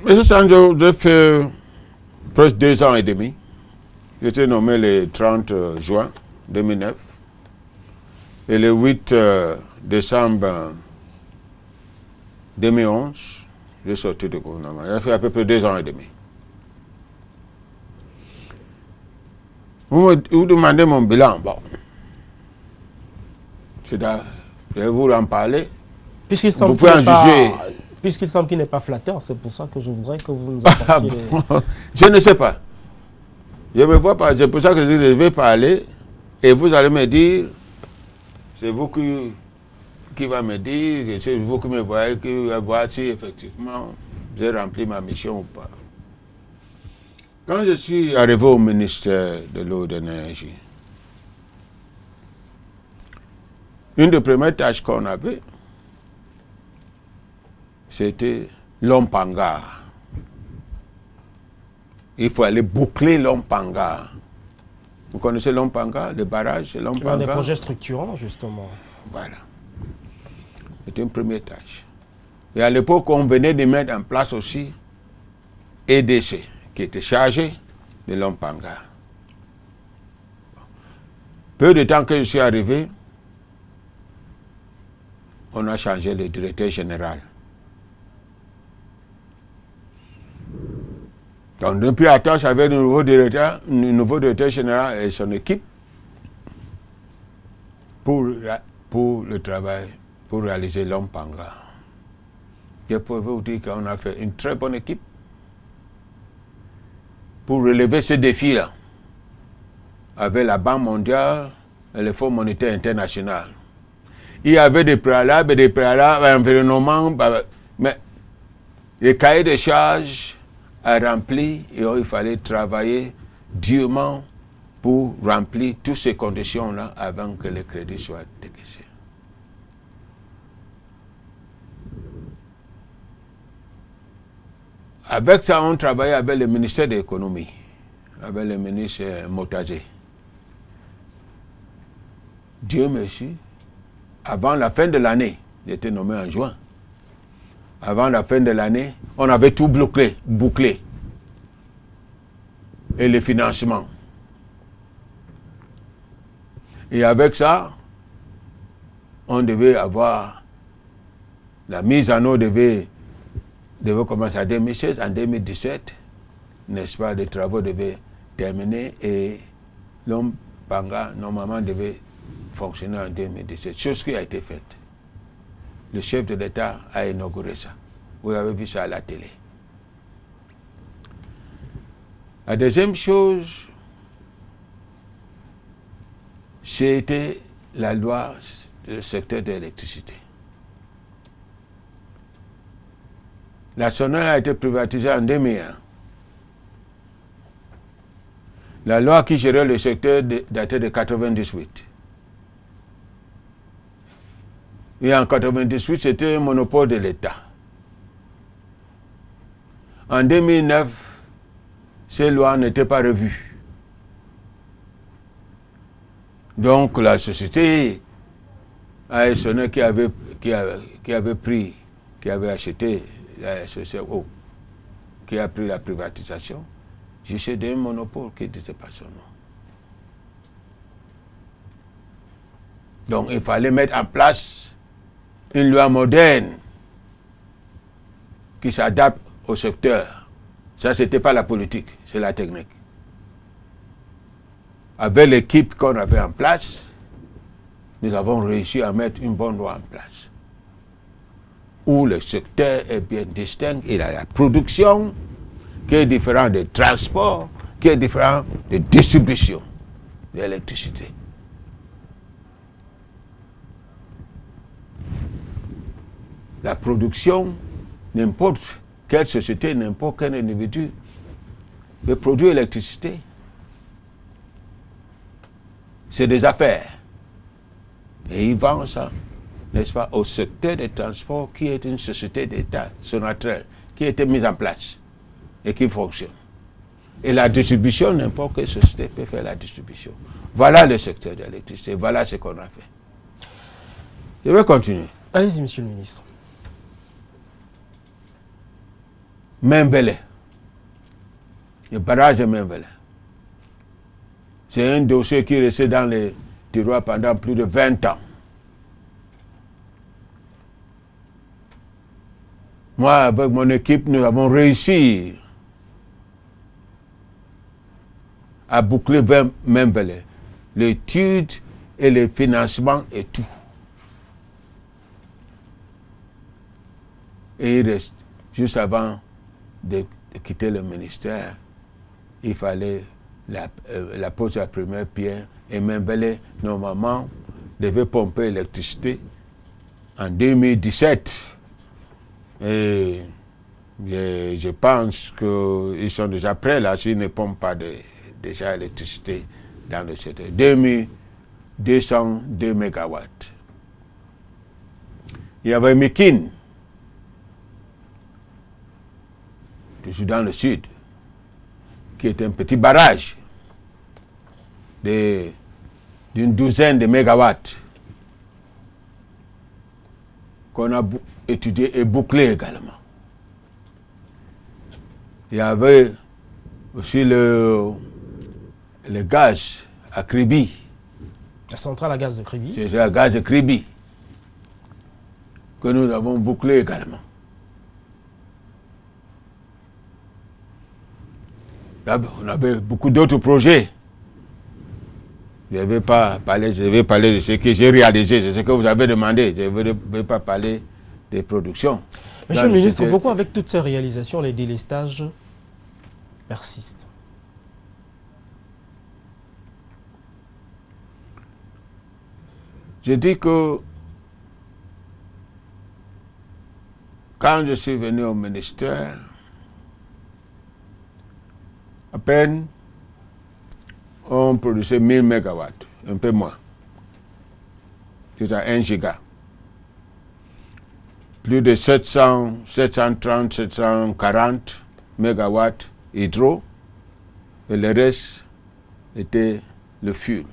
M. Sanjo, j'ai fait presque 2 ans et demi. J'ai été nommé le 30 juin 2009. Et le 8 décembre 2011, j'ai sorti du gouvernement. J'ai fait à peu près 2 ans et demi. Vous demandez mon bilan. Bon. Je vais vous en parler. Puisqu'il Vous pouvez en juger. Puisqu'il semble qu'il n'est pas flatteur, c'est pour ça que je voudrais que vous nous apportiez... Je ne sais pas. Je ne me vois pas. C'est pour ça que je vais parler. Et vous allez me dire, c'est vous qui va me dire, c'est vous qui me voyez, qui va voir si effectivement j'ai rempli ma mission ou pas. Quand je suis arrivé au ministère de l'eau et de l'énergie, une des premières tâches qu'on avait, c'était l'Ompanga. Il faut aller boucler l'Ompanga. Vous connaissez l'Ompanga, le barrage, l'Ompanga? L'un des projets structurants, justement. Voilà. C'était une première tâche. Et à l'époque, on venait de mettre en place aussi EDC, qui était chargé de l'Ompanga. Peu de temps que je suis arrivé, on a changé le directeur général. Donc, depuis la tâche avec le nouveau directeur général et son équipe pour le travail, pour réaliser l'Ompanga. Je peux vous dire qu'on a fait une très bonne équipe pour relever ce défi-là avec la Banque mondiale et le Fonds monétaire international. Il y avait des préalables environnement, mais les cahiers de charges a rempli et il fallait travailler durement pour remplir toutes ces conditions-là avant que le crédit soit décaissé. Avec ça, on travaillait avec le ministère de l'économie, avec le ministre Motazé. Dieu merci, avant la fin de l'année, j'étais nommé en juin. Avant la fin de l'année, on avait tout bouclé. Et le financement. Et avec ça, on devait avoir la mise en eau devait commencer en 2016, en 2017, n'est-ce pas, les travaux devaient terminer et l'Ompanga, normalement, devait fonctionner en 2017, chose qui a été faite. Le chef de l'État a inauguré ça. Vous avez vu ça à la télé. La deuxième chose, c'était la loi du secteur de l'électricité. La Sonel a été privatisée en 2001. La loi qui gérait le secteur datait de 1998. Et en 1998, c'était un monopole de l'État. En 2009, ces lois n'étaient pas revues. Donc la société ASN qui avait acheté la société O, qui a pris la privatisation, j'ai d'un monopole qui ne disait pas son nom. Donc il fallait mettre en place une loi moderne qui s'adapte au secteur. Ça, ce n'était pas la politique, c'est la technique. Avec l'équipe qu'on avait en place, nous avons réussi à mettre une bonne loi en place. Où le secteur est bien distinct, il a la production qui est différente des transports, qui est différente de distribution d'électricité. La production, n'importe quelle société, n'importe quel individu peut produire l'électricité. C'est des affaires. Et ils vendent ça, n'est-ce pas, au secteur des transports qui est une société d'État, Sonatrach, qui a été mise en place et qui fonctionne. Et la distribution, n'importe quelle société peut faire la distribution. Voilà le secteur de l'électricité, voilà ce qu'on a fait. Je vais continuer. Allez-y, monsieur le ministre. Membele. Le barrage de Membele. C'est un dossier qui est resté dans les tiroirs pendant plus de 20 ans. Moi, avec mon équipe, nous avons réussi à boucler vers Membele. L'étude et le financement et tout. Et il reste, juste avant de quitter le ministère, il fallait la pose de la première pierre. Et Membele, normalement, devait pomper l'électricité en 2017. Et je pense qu'ils sont déjà prêts là, s'ils ne pompent pas déjà l'électricité dans le secteur. 2202 mégawatts. Il y avait Mekin, toujours dans le sud, qui est un petit barrage d'une douzaine de mégawatts qu'on a étudié et bouclé également. Il y avait aussi le gaz à Kribi. La centrale à gaz de Kribi. C'est le gaz de Kribi que nous avons bouclé également. Là, on avait beaucoup d'autres projets. Je ne vais pas parler de ce que j'ai réalisé, c'est ce que vous avez demandé. Je ne vais pas parler des productions. Monsieur le ministre, pourquoi avec toutes ces réalisations, les délestages persistent? Je dis que quand je suis venu au ministère, à peine on produisait 1000 mégawatts, un peu moins. C'est à 1 giga. Plus de 730, 740 mégawatts hydro, et le reste était le fuel.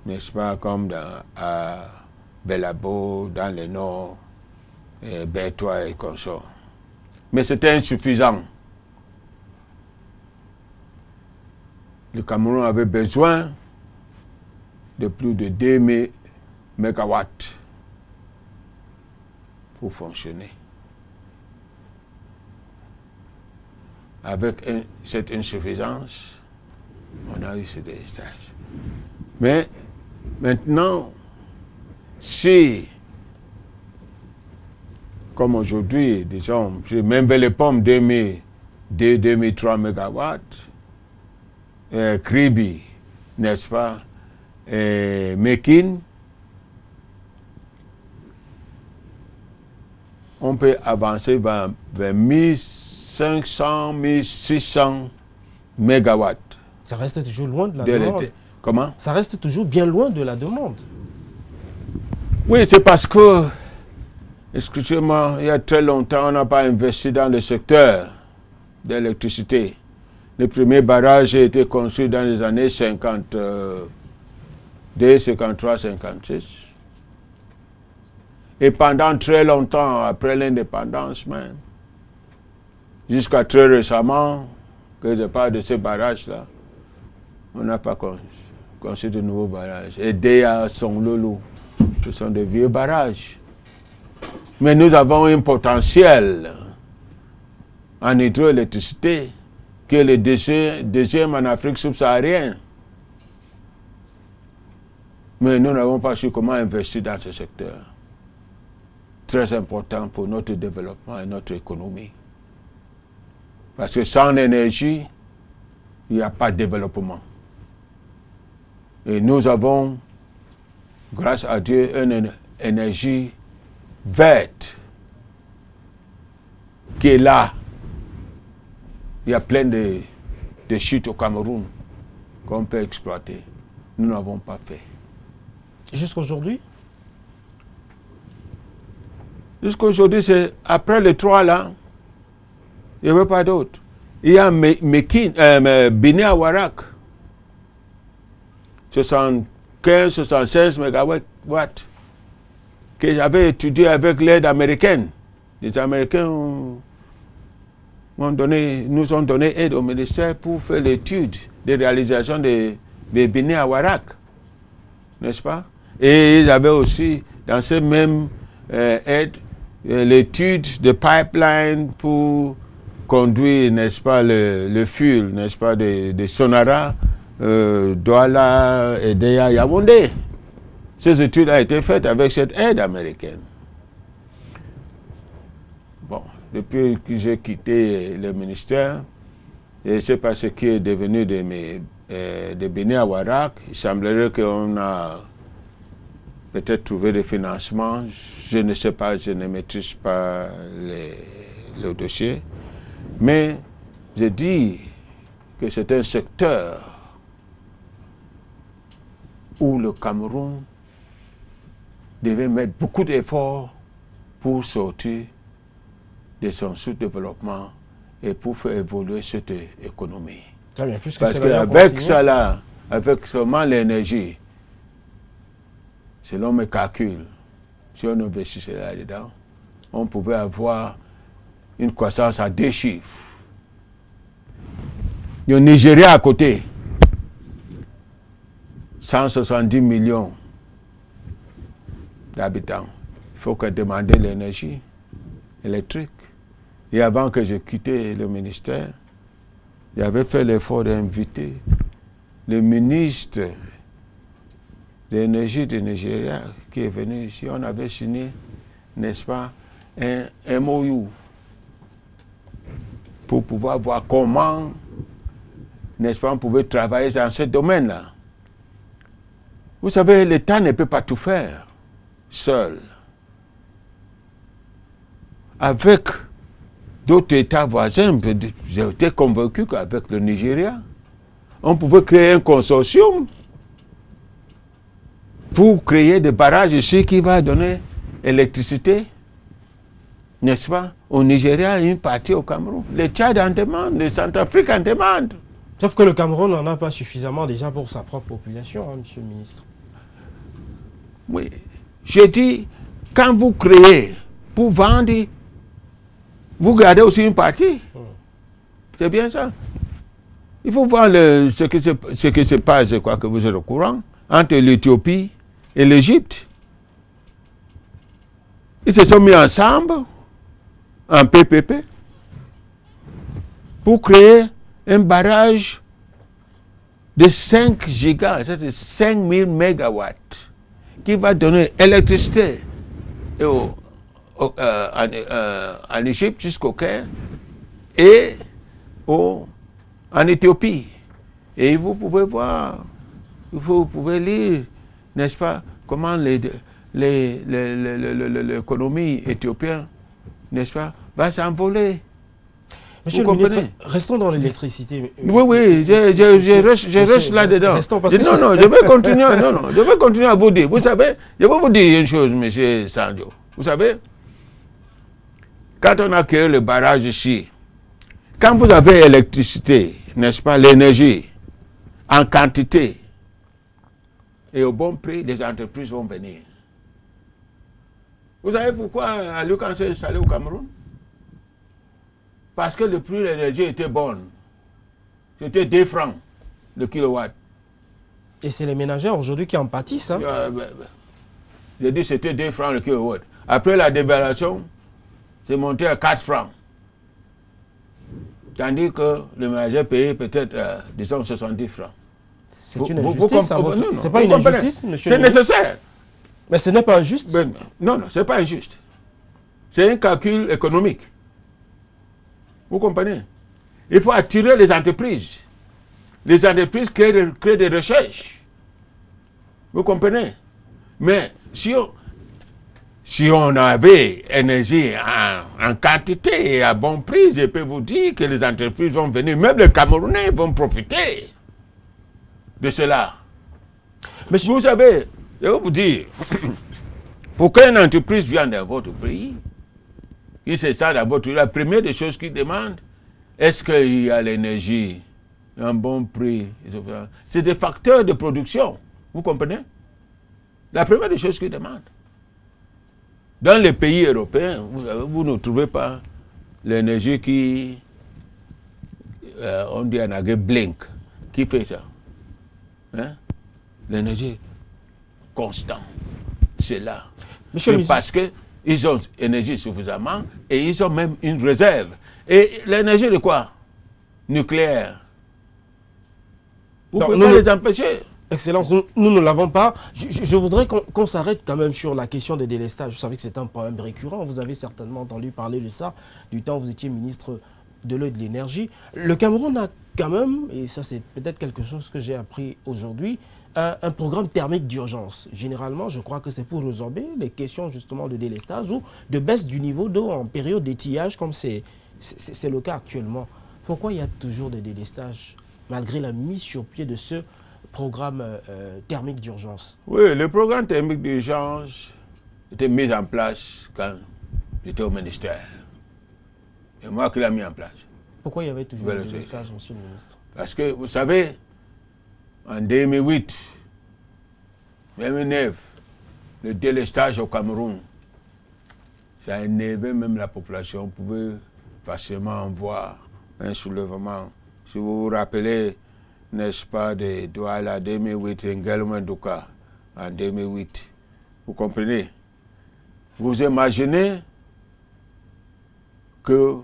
N'est-ce pas, comme à Belabo, dans le nord, et Bertois et consorts. Mais c'était insuffisant. Le Cameroun avait besoin de plus de 2000 mégawatts pour fonctionner. Avec cette insuffisance, on a eu ce délestage. Mais maintenant, si, comme aujourd'hui, disons, même vers les pommes 2003 mégawatts, Kribi, n'est-ce pas, Mekin, on peut avancer vers 1500, 1600 mégawatts. Ça reste toujours loin de la demande. Comment? Ça reste toujours bien loin de la demande. Oui, c'est parce que, excusez-moi, il y a très longtemps, on n'a pas investi dans le secteur de l'électricité. Le premier barrage a été construit dans les années 52, 53, 56. Et pendant très longtemps, après l'indépendance même, jusqu'à très récemment, que je parle de ces barrages-là, on n'a pas construit de nouveaux barrages. Et Déa, Songlolo, ce sont des vieux barrages. Mais nous avons un potentiel en hydroélectricité qui est le deuxième en Afrique subsaharienne. Mais nous n'avons pas su comment investir dans ce secteur. Très important pour notre développement et notre économie. Parce que sans énergie, il n'y a pas de développement. Et nous avons, grâce à Dieu, une énergie verte qui est là. Il y a plein de chutes au Cameroun qu'on peut exploiter. Nous n'avons pas fait. Jusqu'aujourd'hui? Jusqu'aujourd'hui, c'est après les 3 là, il n'y avait pas d'autre. Il y a Biné à Warak, 75, 76 mégawatts. que j'avais étudié avec l'aide américaine. Les Américains nous ont donné aide au ministère pour faire l'étude de réalisation des Bénin à Warak, n'est-ce pas? Et ils avaient aussi, dans ces mêmes aides, l'étude de pipeline pour conduire, n'est-ce pas, le fuel, n'est-ce pas, de Sonara, Douala et Deya Yaoundé. Ces études ont été faites avec cette aide américaine. Bon, depuis que j'ai quitté le ministère, je ne sais pas ce qui est devenu de Bénin à Warak. Il semblerait qu'on a peut-être trouvé des financements. Je ne sais pas, je ne maîtrise pas le dossier. Mais je dis que c'est un secteur où le Cameroun devait mettre beaucoup d'efforts pour sortir de son sous-développement et pour faire évoluer cette économie. Très bien, puisque Parce qu'avec ça là, avec seulement l'énergie, selon mes calculs, si on investissait là-dedans, on pouvait avoir une croissance à 2 chiffres. Le Nigeria à côté, 170 millions d'habitants. Il faut que demander l'énergie électrique. Et avant que je quitte le ministère, j'avais fait l'effort d'inviter le ministre de l'énergie du Nigeria qui est venu ici. On avait signé, n'est-ce pas, un MOU pour pouvoir voir comment, n'est-ce pas, on pouvait travailler dans ce domaine-là. Vous savez, l'État ne peut pas tout faire seul. Avec d'autres États voisins, j'ai été convaincu qu'avec le Nigeria, on pouvait créer un consortium pour créer des barrages ici qui va donner électricité, n'est-ce pas, au Nigeria et une partie au Cameroun. Le Tchad en demande, le Centrafrique en demande. Sauf que le Cameroun n'en a pas suffisamment déjà pour sa propre population, hein, monsieur le ministre. Oui. J'ai dit, quand vous créez pour vendre, vous gardez aussi une partie. C'est bien ça. Il faut voir ce qui se passe, je crois que vous êtes au courant, entre l'Éthiopie et l'Égypte. Ils se sont mis ensemble, en PPP, pour créer un barrage de 5 gigas, c'est 5000 mégawatts, qui va donner électricité en Égypte jusqu'au Caire et en Éthiopie. Et vous pouvez voir, vous pouvez lire, n'est-ce pas, comment l'économie éthiopienne, n'est-ce pas, va s'envoler. Monsieur le ministre, restons dans l'électricité. Oui, je reste là-dedans. Non, je vais continuer, je vais continuer à vous dire. Vous savez, je vais vous dire une chose, monsieur Sanjo. Vous savez, quand on a créé le barrage ici, quand vous avez l'électricité, n'est-ce pas, l'énergie, en quantité et au bon prix, les entreprises vont venir. Vous savez pourquoi Alukan s'est installé au Cameroun? Parce que le prix de l'énergie était bon. C'était 2 francs le kilowatt. Et c'est les ménagères aujourd'hui qui en pâtissent. Hein? J'ai dit c'était 2 francs le kilowatt. Après la dévaluation, c'est monté à 4 francs. Tandis que le ménager payait peut-être, disons, 70 francs. C'est une injustice. Ce n'est pas une injustice, monsieur. C'est nécessaire. Mais ce n'est pas injuste. Non, ce n'est pas injuste. C'est un calcul économique. Vous comprenez? Il faut attirer les entreprises. Les entreprises créent des recherches. Vous comprenez? Mais si on avait énergie en quantité et à bon prix, je peux vous dire que les entreprises vont venir, même les Camerounais vont profiter de cela. Mais vous savez, je vais vous dire, pour qu'une entreprise vienne dans votre pays, il s'installe dans votre pays, la première des choses qu'ils demandent, est-ce qu'il y a l'énergie, un bon prix? C'est des facteurs de production, vous comprenez? La première des choses qu'ils demandent. Dans les pays européens, vous ne trouvez pas l'énergie qui, on dit en anglais, blink, qui fait ça. Hein? L'énergie constante, c'est là. Parce qu'ils ont énergie suffisamment et ils ont même une réserve. Et l'énergie de quoi? Nucléaire. Vous ne pouvez pas les empêcher. Excellence, nous ne l'avons pas. Je voudrais qu'on s'arrête quand même sur la question des délestages. Vous savez que c'est un problème récurrent. Vous avez certainement entendu parler de ça du temps où vous étiez ministre de l'eau et de l'énergie. Le Cameroun a quand même, et ça c'est peut-être quelque chose que j'ai appris aujourd'hui, un programme thermique d'urgence. Généralement, je crois que c'est pour résorber les questions justement de délestage ou de baisse du niveau d'eau en période d'étiage, comme c'est le cas actuellement. Pourquoi il y a toujours des délestages malgré la mise sur pied de ce programme thermique d'urgence? Oui, le programme thermique d'urgence était mis en place quand j'étais au ministère. C'est moi qui l'ai mis en place. Pourquoi il y avait toujours des délestages, monsieur le ministre? Parce que, vous savez, en 2008, 2009, le délestage au Cameroun, ça a énervé même la population. On pouvait facilement voir un soulèvement. Si vous vous rappelez, n'est-ce pas, de Douala 2008, Ngelman Douka en 2008. Vous comprenez? Vous imaginez que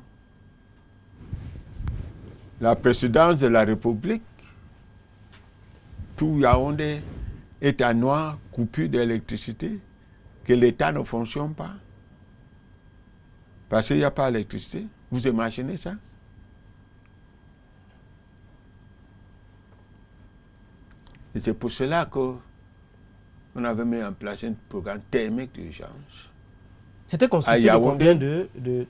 la présidence de la République, tout Yaoundé est en noir, coupure d'électricité, que l'État ne fonctionne pas, parce qu'il n'y a pas d'électricité. Vous imaginez ça? Et c'est pour cela qu'on avait mis en place un programme thermique d'urgence. C'était constitué de combien de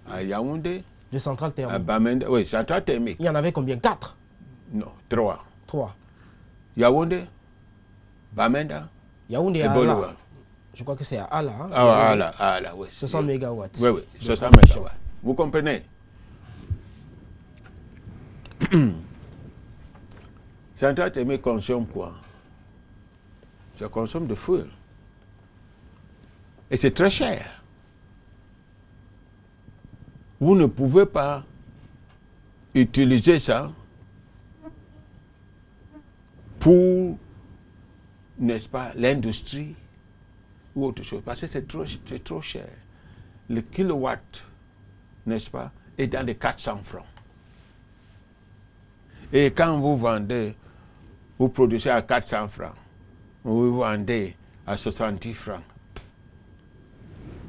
à Yaoundé, de centrales thermiques? à Bamenda, oui, centrales thermiques. Il y en avait combien? 4? Non, 3. 3. Yaoundé, Bamenda, Yaoundé et à Boloa. Ala. Je crois que c'est à Ala. Hein, Ah, Ala, oui. 60 mégawatts. Oui, oui, 60 mégawatts. Vous comprenez? Centrale thermique consomme quoi? Ça consomme de feu. Et c'est très cher. Vous ne pouvez pas utiliser ça pour, n'est-ce pas, l'industrie ou autre chose, parce que c'est trop cher. Le kilowatt, n'est-ce pas, est dans les 400 francs. Et quand vous vendez, vous produisez à 400 francs, vous vendez à 70 francs.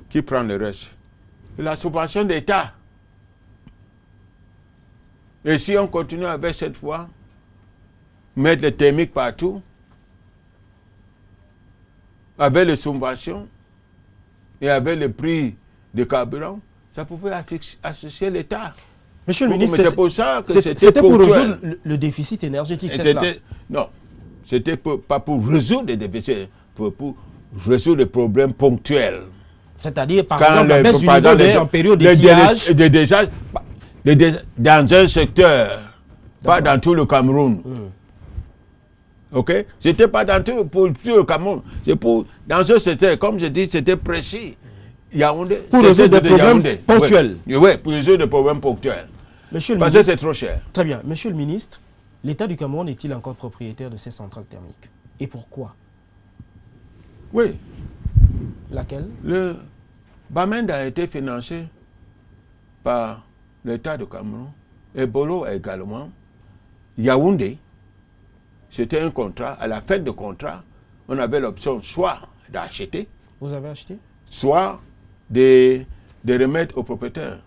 Qui prend le reste? La subvention d'État. Et si on continue avec cette fois, mettre les thermiques partout, avec les subventions et avec le prix de carburant, ça pouvait associer l'État. Monsieur le ministre, c'est pour ça que c'était pour résoudre le déficit énergétique, c'est cela? Non, c'était pas pour résoudre des déficits, pour résoudre des problèmes ponctuels. C'est-à-dire, par exemple, la baisse du niveau d'eau en période d'étiage. Dans un secteur, pas dans tout le Cameroun. Ok? C'était pas dans tout le Cameroun. C'est pour, dans un secteur, comme je dis, c'était précis. Yaoundé, pour résoudre des problèmes ponctuels. Oui, pour résoudre des problèmes ponctuels. Parce que c'est trop cher. Très bien. Monsieur le ministre, l'État du Cameroun est-il encore propriétaire de ces centrales thermiques? Et pourquoi? Oui. Laquelle? Le Bamenda a été financé par l'État du Cameroun et Bolo également. Yaoundé, c'était un contrat. À la fin du contrat, on avait l'option soit d'acheter. Vous avez acheté? Soit de remettre au propriétaire.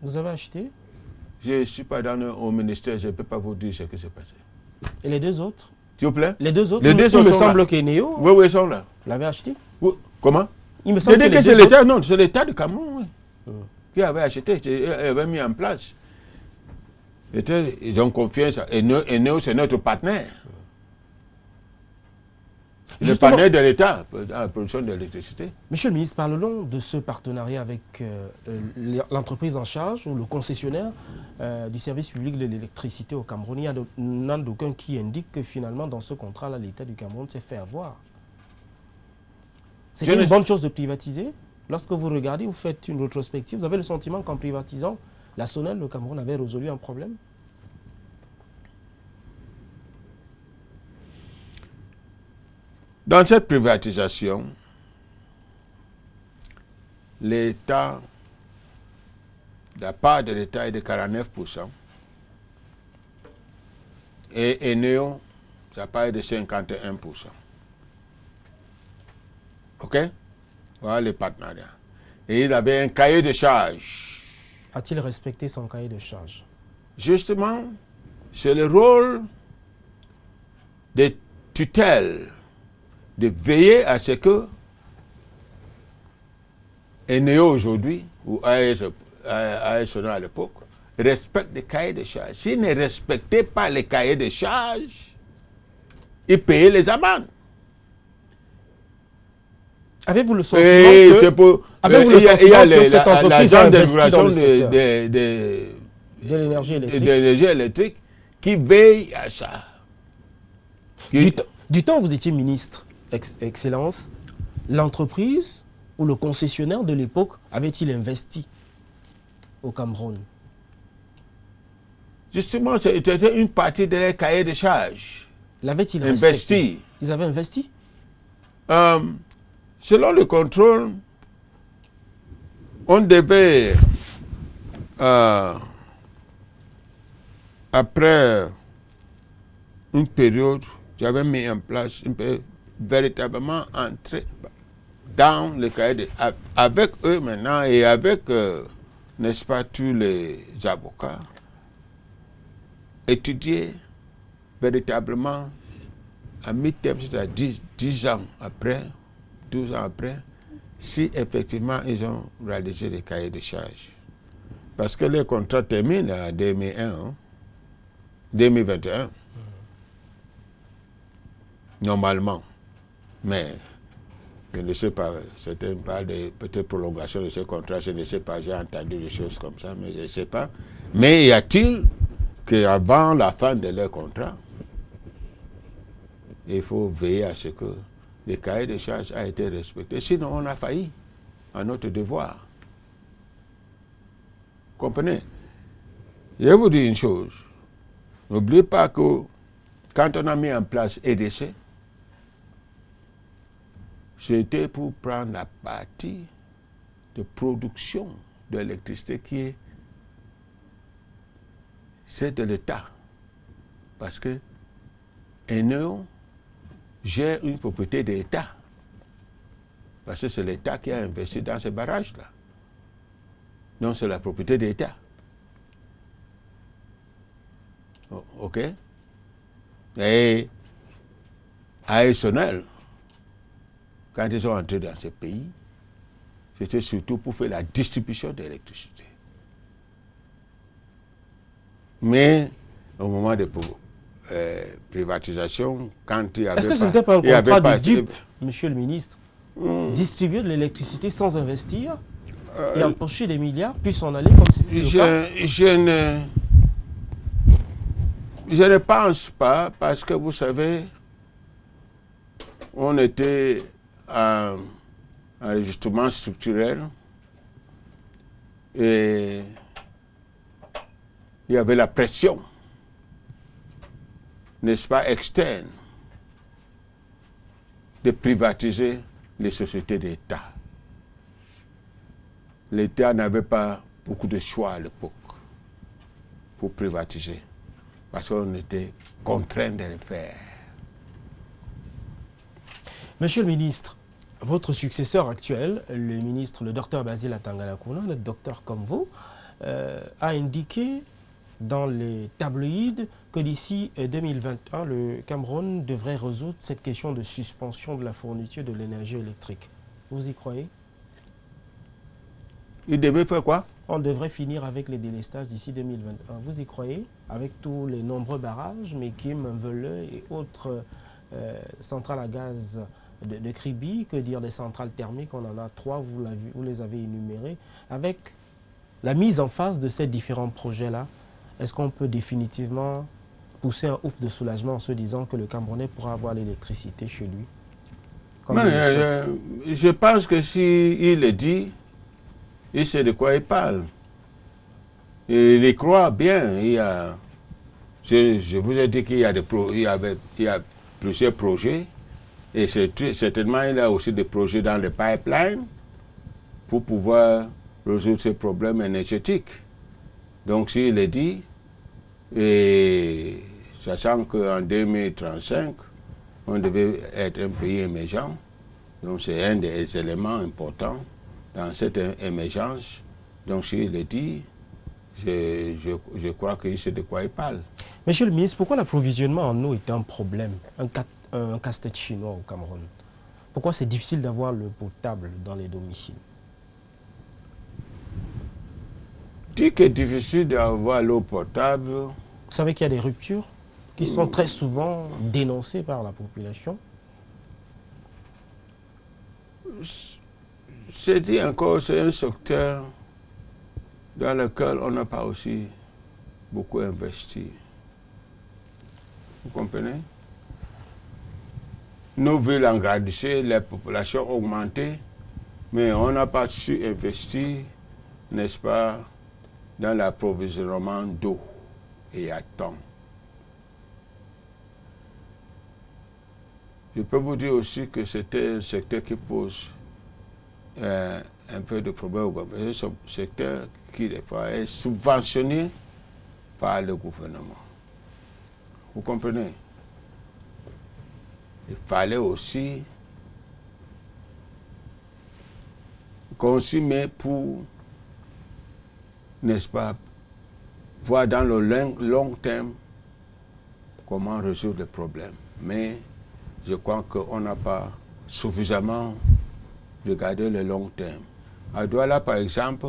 Vous avez acheté? Je ne suis pas au ministère, je ne peux pas vous dire ce qui s'est passé. Et les deux autres? S'il vous plaît? Les deux autres, il me semble qu'Eneo. Oui, oui, ils sont là. Vous l'avez acheté? Oui. Comment? Il me semble que c'est l'État, non, c'est l'État du Cameroun, oui, qui avait acheté, qui avait mis en place. Ils ont confiance. Et nous, c'est notre partenaire. Le partenaire de l'État dans la production d'électricité. Monsieur le ministre, parlons de ce partenariat avec l'entreprise en charge ou le concessionnaire du service public de l'électricité au Cameroun. Il n'y a d'aucun qui indique que finalement, dans ce contrat-là, l'État du Cameroun s'est fait avoir. C'était une bonne chose de privatiser. Lorsque vous regardez, vous faites une rétrospective, vous avez le sentiment qu'en privatisant la Sonel, le Cameroun avait résolu un problème? Dans cette privatisation, l'État, la part de l'État est de 49%. Et Eneo, sa part est de 51%. OK? Voilà les partenariats. Et il avait un cahier de charges. A-t-il respecté son cahier de charges? Justement, c'est le rôle des tutelles de veiller à ce que Eneo aujourd'hui, ou AES à l'époque, respecte les cahiers de charges. S'il ne respectait pas les cahiers de charges, il payait les amendes. Avez-vous le sentiment que... Avez-vous le sentiment que cette entreprise a investi dans le secteur de l'énergie électrique qui veille à ça? Du temps où vous étiez ministre, Excellence, l'entreprise ou le concessionnaire de l'époque avait-il investi au Cameroun? Justement, c'était une partie de leur cahier de charges. L'avaient-ils investi? Ils avaient investi? Selon le contrôle, on devait, après une période, j'avais mis en place véritablement entrer dans le cahier avec eux maintenant et avec, n'est-ce pas, tous les avocats, étudier véritablement à mi-terme, c'est-à-dire 10 ans après, 12 ans après, si effectivement ils ont réalisé les cahiers de charges. Parce que les contrats terminent en 2021. Normalement. Mais je ne sais pas, certains parlent de peut-être prolongation de ce contrat, je ne sais pas, j'ai entendu des choses comme ça, mais je ne sais pas. Mais y a-t-il qu'avant la fin de leur contrat, il faut veiller à ce que le cahier de charges a été respecté. Sinon, on a failli à notre devoir. Comprenez? Je vais vous dire une chose. N'oubliez pas que quand on a mis en place EDC, c'était pour prendre la partie de production d'électricité qui est c'est de l'État. Parce que Eneo gère une propriété de l'État. Parce que c'est l'État qui a investi dans ces barrages-là. Donc c'est la propriété de l'État. OK? Et AES, quand ils sont entrés dans ce pays, c'était surtout pour faire la distribution d'électricité. Mais au moment de privatisation, quand il y avait... Est-ce que ce n'était pas un contrat de dupe, monsieur le ministre? Distribuer de l'électricité sans investir et empocher des milliards, puis s'en aller comme c'est fait le cas? Je ne pense pas, parce que vous savez, on était en ajustement structurel et il y avait la pression, n'est-ce pas, externe, de privatiser les sociétés d'État. L'État n'avait pas beaucoup de choix à l'époque pour privatiser, parce qu'on était contraint de le faire. Monsieur le ministre, votre successeur actuel, le ministre, le docteur Basile Atangana-Kouna, le docteur comme vous, a indiqué dans les tabloïds que d'ici 2021, le Cameroun devrait résoudre cette question de suspension de la fourniture de l'énergie électrique. Vous y croyez? Il devait faire quoi? On devrait finir avec les délestages d'ici 2021. Vous y croyez? Avec tous les nombreux barrages, Mekim, Veleux et autres centrales à gaz de Kribi, que dire des centrales thermiques, on en a 3, vous les avez énumérées. Avec la mise en phase de ces différents projets-là, est-ce qu'on peut définitivement pousser un ouf de soulagement en se disant que le Camerounais pourra avoir l'électricité chez lui? comme il le souhaite. Je pense que s'il le dit, il sait de quoi il parle. Il y croit bien. Je vous ai dit qu'il y a plusieurs projets. Et certainement, il y a aussi des projets dans le pipeline pour pouvoir résoudre ces problèmes énergétiques. Donc, s'il le dit, et sachant qu'en 2035, on devait être un pays émergent, donc c'est un des éléments importants dans cette émergence. Donc, s'il le dit, je crois qu'il sait de quoi il parle. Monsieur le ministre, pourquoi l'approvisionnement en eau est un problème, un casse-tête chinois au Cameroun? Pourquoi c'est difficile d'avoir l'eau potable dans les domiciles? Dit que c'est difficile d'avoir l'eau potable. Vous savez qu'il y a des ruptures qui sont très souvent dénoncées par la population. C'est dit encore, c'est un secteur dans lequel on n'a pas aussi beaucoup investi. Vous comprenez? Nos villes ont grandi, la population a augmenté, mais on n'a pas su investir, n'est-ce pas, dans l'approvisionnement d'eau et à temps. Je peux vous dire aussi que c'était un secteur qui pose un peu de problème au gouvernement. C'est un secteur qui, des fois, est subventionné par le gouvernement. Vous comprenez? Il fallait aussi qu'on s'y met pour, n'est-ce pas, voir dans le long terme comment résoudre le problème. Mais je crois qu'on n'a pas suffisamment regardé le long terme. À Douala, par exemple,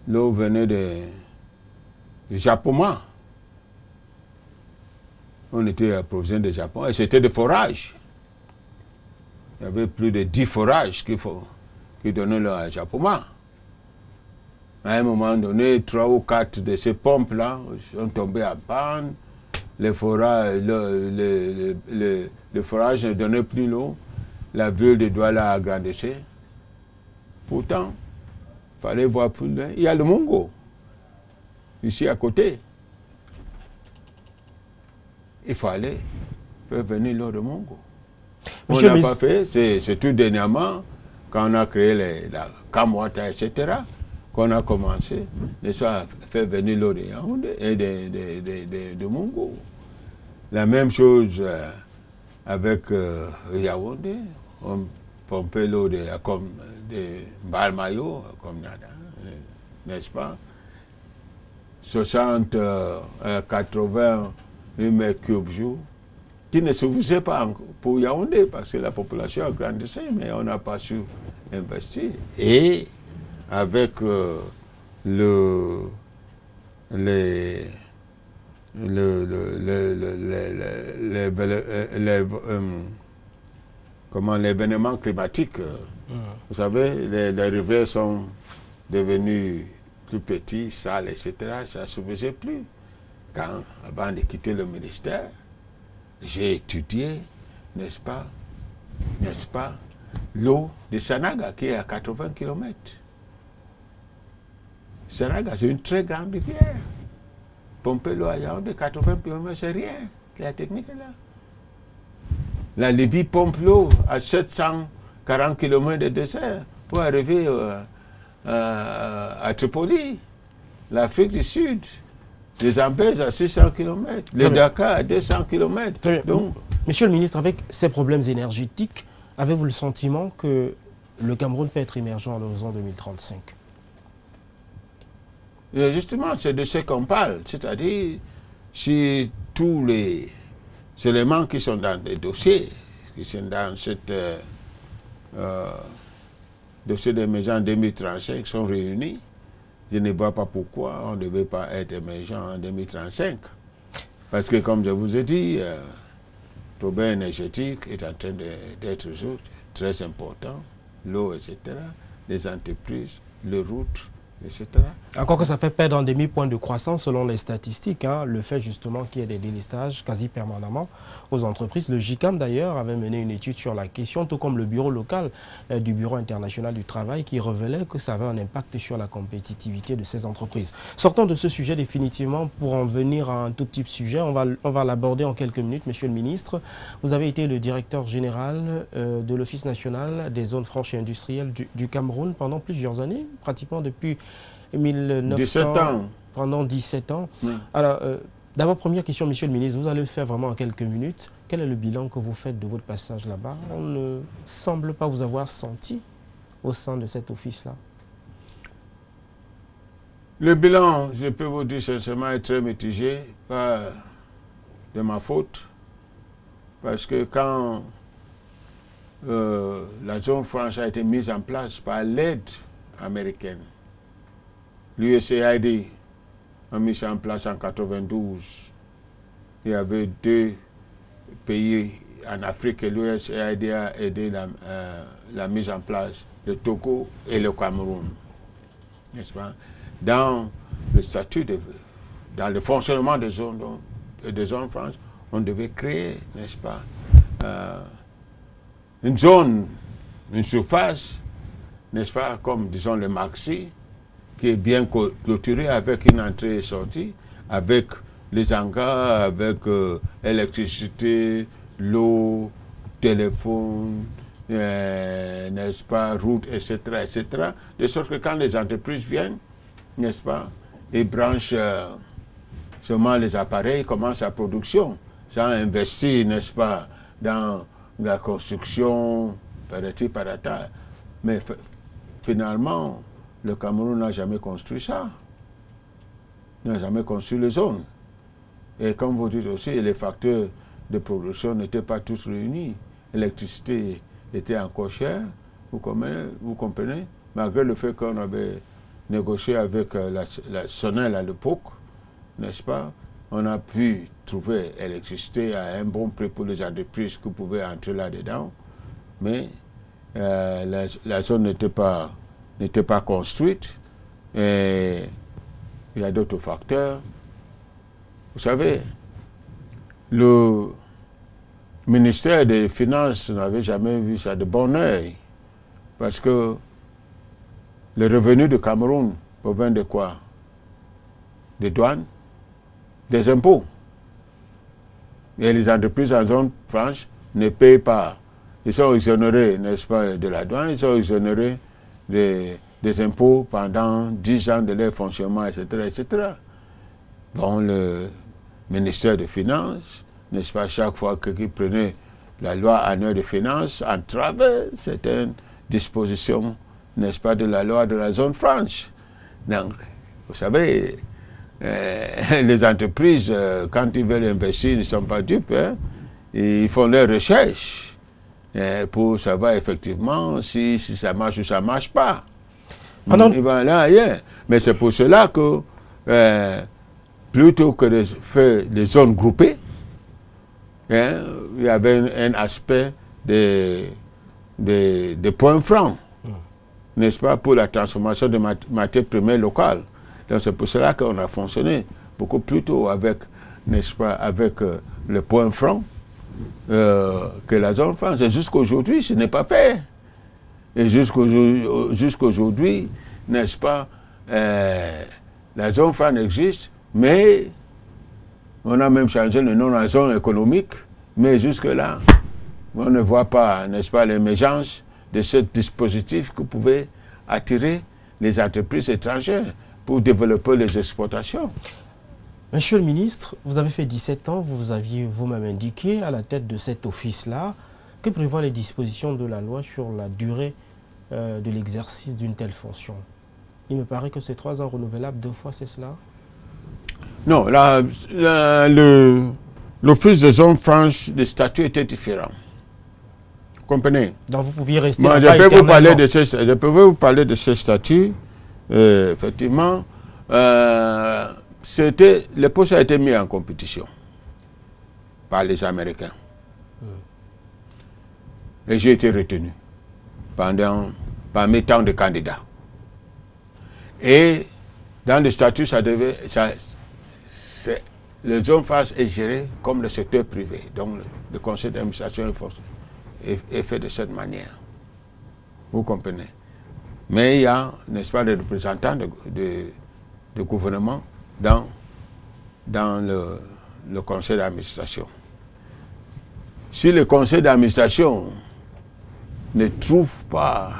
l'eau venait du Japon. On était approvisionné de Japon et c'était des forages. Il y avait plus de 10 forages qui donnaient l'eau à Japon. À un moment donné, 3 ou 4 de ces pompes-là sont tombées en panne. Les forages, le forage ne donnait plus l'eau. La ville de Douala agrandissait. Pourtant, il fallait voir plus loin. Il y a le Mungo, ici à côté. Il fallait faire venir l'eau de Mungo. On n'a pas fait, c'est tout dernièrement, quand on a créé la Kamwata, etc., qu'on a commencé à faire venir l'eau de Yaoundé et de Mungo. La même chose avec Yaoundé, on pompait l'eau de Balmayo, comme nada, n'est-ce pas? 60, 80 mètres cubes jour, qui ne suffisait pas pour Yaoundé, parce que la population a grandi, mais on n'a pas su investir. Et avec l'événement climatique, vous savez, les rivières sont devenues plus petites, sales, etc. Ça ne suffisait plus. Avant de quitter le ministère, j'ai étudié, n'est-ce pas, l'eau de Sanaga qui est à 80 km. Sanaga, c'est une très grande rivière. Pomper l'eau à Yaoundé, 80 km, c'est rien. La technique est là. La Libye pompe l'eau à 740 km de désert pour arriver à Tripoli. L'Afrique du Sud, les Zambèze à 600 km, le Dakar à 200 km. Donc, Monsieur le ministre, avec ces problèmes énergétiques, avez-vous le sentiment que le Cameroun peut être émergent à l'horizon 2035? Et justement, c'est de ce qu'on parle. C'est-à-dire, si tous les éléments qui sont dans les dossiers, qui sont dans ce dossier d'émergence 2035 sont réunis, je ne vois pas pourquoi on ne devait pas être émergent en 2035. Parce que, comme je vous ai dit, le problème énergétique est en train d'être résolu, très important, l'eau, etc., les entreprises, les routes, etc. Encore que ça fait perdre un demi-point de croissance selon les statistiques, hein, le fait justement qu'il y ait des délestages quasi permanemment aux entreprises. Le GICAM d'ailleurs avait mené une étude sur la question, tout comme le bureau local du Bureau international du travail qui révélait que ça avait un impact sur la compétitivité de ces entreprises. Sortons de ce sujet définitivement pour en venir à un tout petit sujet. On va l'aborder en quelques minutes, Monsieur le ministre. Vous avez été le directeur général de l'Office national des zones franches et industrielles du Cameroun pendant plusieurs années, pratiquement depuis 1900, 17 ans. Pendant 17 ans. Oui. Alors, d'abord, première question, Monsieur le ministre, vous allez le faire vraiment en quelques minutes. Quel est le bilan que vous faites de votre passage là-bas? On ne semble pas vous avoir senti au sein de cet office-là. Le bilan, je peux vous dire sincèrement, est très mitigé, pas de ma faute, parce que quand la zone franche a été mise en place par l'aide américaine, l'USAID a mis ça en place en 92. Il y avait 2 pays en Afrique et l'USAID a aidé la mise en place, le Togo et le Cameroun. N'est-ce pas? Dans le statut, dans le fonctionnement des zones franches, on devait créer, n'est-ce pas, une zone, une surface, n'est-ce pas, comme disons le Maxi, qui est bien clôturé avec une entrée et sortie, avec les hangars, avec l'électricité, l'eau, téléphone, n'est-ce pas, route, etc., etc. De sorte que quand les entreprises viennent, n'est-ce pas, ils branchent seulement les appareils, commencent la production, sans investir, n'est-ce pas, dans la construction, par-ci, par-là. Mais finalement, le Cameroun n'a jamais construit ça. Il n'a jamais construit les zones. Et comme vous dites aussi, les facteurs de production n'étaient pas tous réunis. L'électricité était encore chère, vous comprenez, malgré le fait qu'on avait négocié avec la Sonel à l'époque, n'est-ce pas, on a pu trouver l'électricité à un bon prix pour les entreprises qui pouvaient entrer là-dedans, mais la zone n'était pas construite, et il y a d'autres facteurs. Vous savez, le ministère des Finances n'avait jamais vu ça de bon oeil, parce que le revenu du Cameroun provient de quoi? Des douanes, des impôts. Et les entreprises en zone franche ne payent pas. Ils sont exonérés, n'est-ce pas, de la douane, ils sont exonérés des impôts pendant 10 ans de leur fonctionnement, etc., etc. Bon, le ministère des Finances, n'est-ce pas, chaque fois qu'il prenait la loi annuelle des finances, entravait certaines dispositions, n'est-ce pas, de la loi de la zone franche. Donc, vous savez, les entreprises, quand ils veulent investir, ils ne sont pas dupes, hein, ils font leurs recherches pour savoir effectivement si ça marche ou ça ne marche pas. Ils vont là ailleurs. Mais c'est pour cela que, plutôt que de faire des zones groupées, hein, il y avait un aspect de points francs, n'est-ce pas, pour la transformation de matières premières locales. Donc c'est pour cela qu'on a fonctionné beaucoup plus tôt avec, n'est-ce pas, avec le point franc que la zone franche. Et jusqu'aujourd'hui, ce n'est pas fait. Et jusqu'aujourd'hui, n'est-ce pas, la zone franche existe, mais on a même changé le nom de la zone économique, mais jusque-là, on ne voit pas, n'est-ce pas, l'émergence de ce dispositif qui pouvait attirer les entreprises étrangères pour développer les exportations. Monsieur le ministre, vous avez fait 17 ans, vous aviez vous-même indiqué à la tête de cet office-là que prévoient les dispositions de la loi sur la durée de l'exercice d'une telle fonction. Il me paraît que c'est 3 ans renouvelables 2 fois, c'est cela? Non, l'office de zone franche, le statut était différent. Vous comprenez? Donc vous pouviez rester moi, là-bas éternellement. je peux vous parler de ce statut. Effectivement, le poste a été mis en compétition par les Américains. Et j'ai été retenu parmi tant de candidats. Et dans le statut, le zone face est géré comme le secteur privé. Donc le conseil d'administration est fait de cette manière. Vous comprenez? Mais il y a, n'est-ce pas, des représentants de gouvernement dans le conseil d'administration. Si le conseil d'administration ne trouve pas,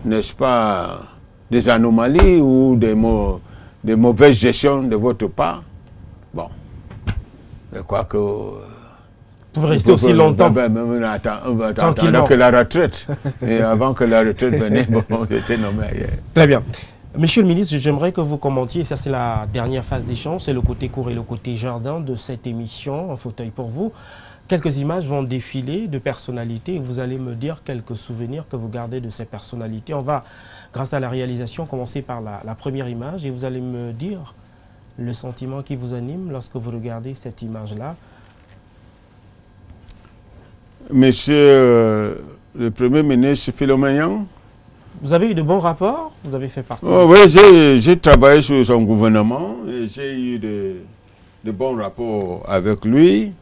n'est-ce pas, des anomalies ou des mauvaises gestions de votre part, bon, je crois que... Vous pouvez rester aussi longtemps. Attends que la retraite. Et avant que la retraite venait, bon, j'étais nommé ailleurs. Très bien. Monsieur le ministre, j'aimerais que vous commentiez, ça c'est la dernière phase d'échange, c'est le côté court et le côté jardin de cette émission, Un fauteuil pour vous. Quelques images vont défiler de personnalités et vous allez me dire quelques souvenirs que vous gardez de ces personnalités. On va, grâce à la réalisation, commencer par la première image et vous allez me dire le sentiment qui vous anime lorsque vous regardez cette image-là. Monsieur le Premier ministre Philomène, vous avez eu de bons rapports? Vous avez fait partie oui, j'ai travaillé sur son gouvernement et j'ai eu de bons rapports avec lui.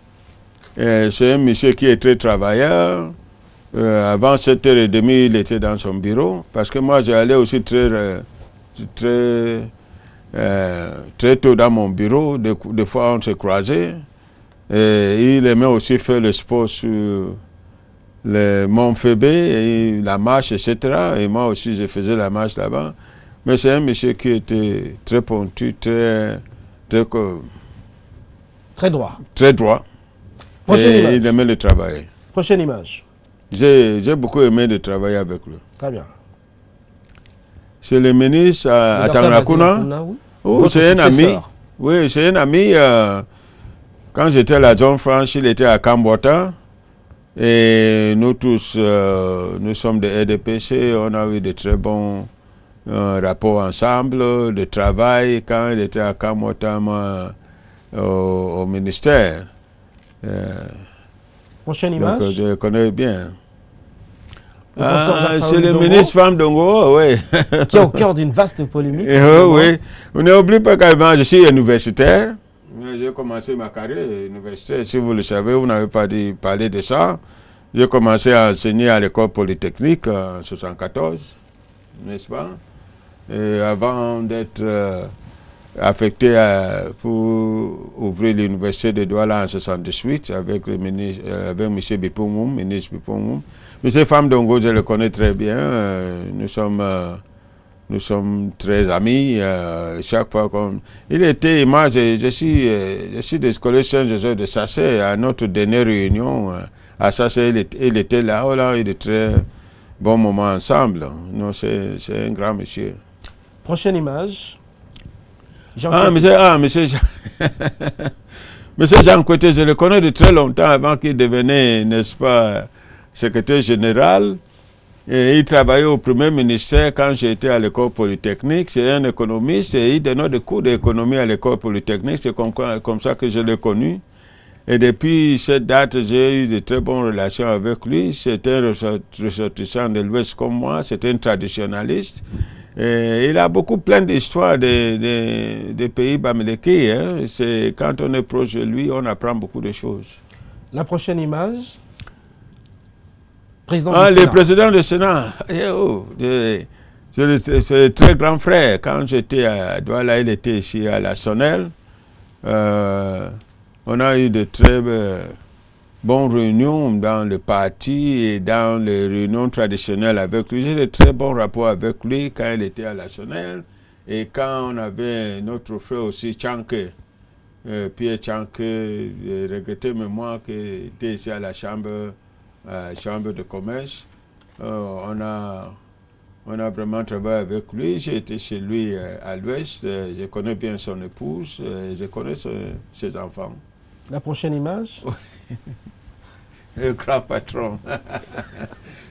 C'est un monsieur qui est très travailleur. Avant 7h30, il était dans son bureau. Parce que moi, j'allais aussi très tôt dans mon bureau. Des fois, on s'est croisés. Et il aimait aussi faire le sport sur le Mont Phébé, et la marche, etc. Et moi aussi, je faisais la marche là-bas. Mais c'est un monsieur qui était très pointu, très droit. Très droit. Prochaine image. Il aimait le travail. Prochaine image. J'ai beaucoup aimé de travailler avec lui. Très bien. C'est le ministre à Tanrakuna. Oui. Oh, c'est un ami. Oui, c'est un ami. Quand j'étais à la zone franche, il était à Kambota. Et nous tous, nous sommes des RDPC. On a eu de très bons rapports ensemble, de travail. Quand il était à Kambota, au ministère. Prochaine image. Donc, je le connais bien. C'est le ministre Femme Dongo, oui. Qui est au cœur d'une vaste polémique. Oui. Vous n'oubliez pas qu'avant, je suis universitaire. J'ai commencé ma carrière universitaire. Si vous le savez, vous n'avez pas parlé de ça. J'ai commencé à enseigner à l'école polytechnique en 1974, n'est-ce pas? Et avant d'être affecté pour ouvrir l'université de Douala en 1978 avec le ministre, avec M. Bipoum, ministre Bipoum. M. Femme Dongo, je le connais très bien. Nous sommes très amis. Chaque fois qu'on... Il était, moi, je suis des collèges Saint-Joseph de Sassé. À notre dernière réunion, à Sassé, il était là. On a eu de très bons moments ensemble. C'est un grand monsieur. Prochaine image. Monsieur Jean Côté, je le connais de très longtemps avant qu'il devenait, n'est-ce pas, secrétaire général. Et il travaillait au premier ministère quand j'étais à l'école polytechnique. C'est un économiste et il donnait des cours d'économie à l'école polytechnique. C'est comme ça que je l'ai connu. Et depuis cette date, j'ai eu de très bonnes relations avec lui. C'était un ressortissant de l'Ouest comme moi. C'était un traditionnaliste. Et il a plein d'histoires des pays bamilekis. Hein. Quand on est proche de lui, on apprend beaucoup de choses. La prochaine image. Le président du Sénat. C'est le très grand frère. Quand j'étais à Douala, il était ici à la Sonnelle. On a eu de très bonnes réunions dans le parti et dans les réunions traditionnelles avec lui. J'ai de très bons rapports avec lui quand il était à la Sonnelle. Et quand on avait notre frère aussi, Tchanke, Pierre Tchanke, regretté mémoire qui était ici à la chambre de commerce. On a vraiment travaillé avec lui. J'ai été chez lui à l'Ouest. Je connais bien son épouse. Je connais ses enfants. La prochaine image. Le grand patron.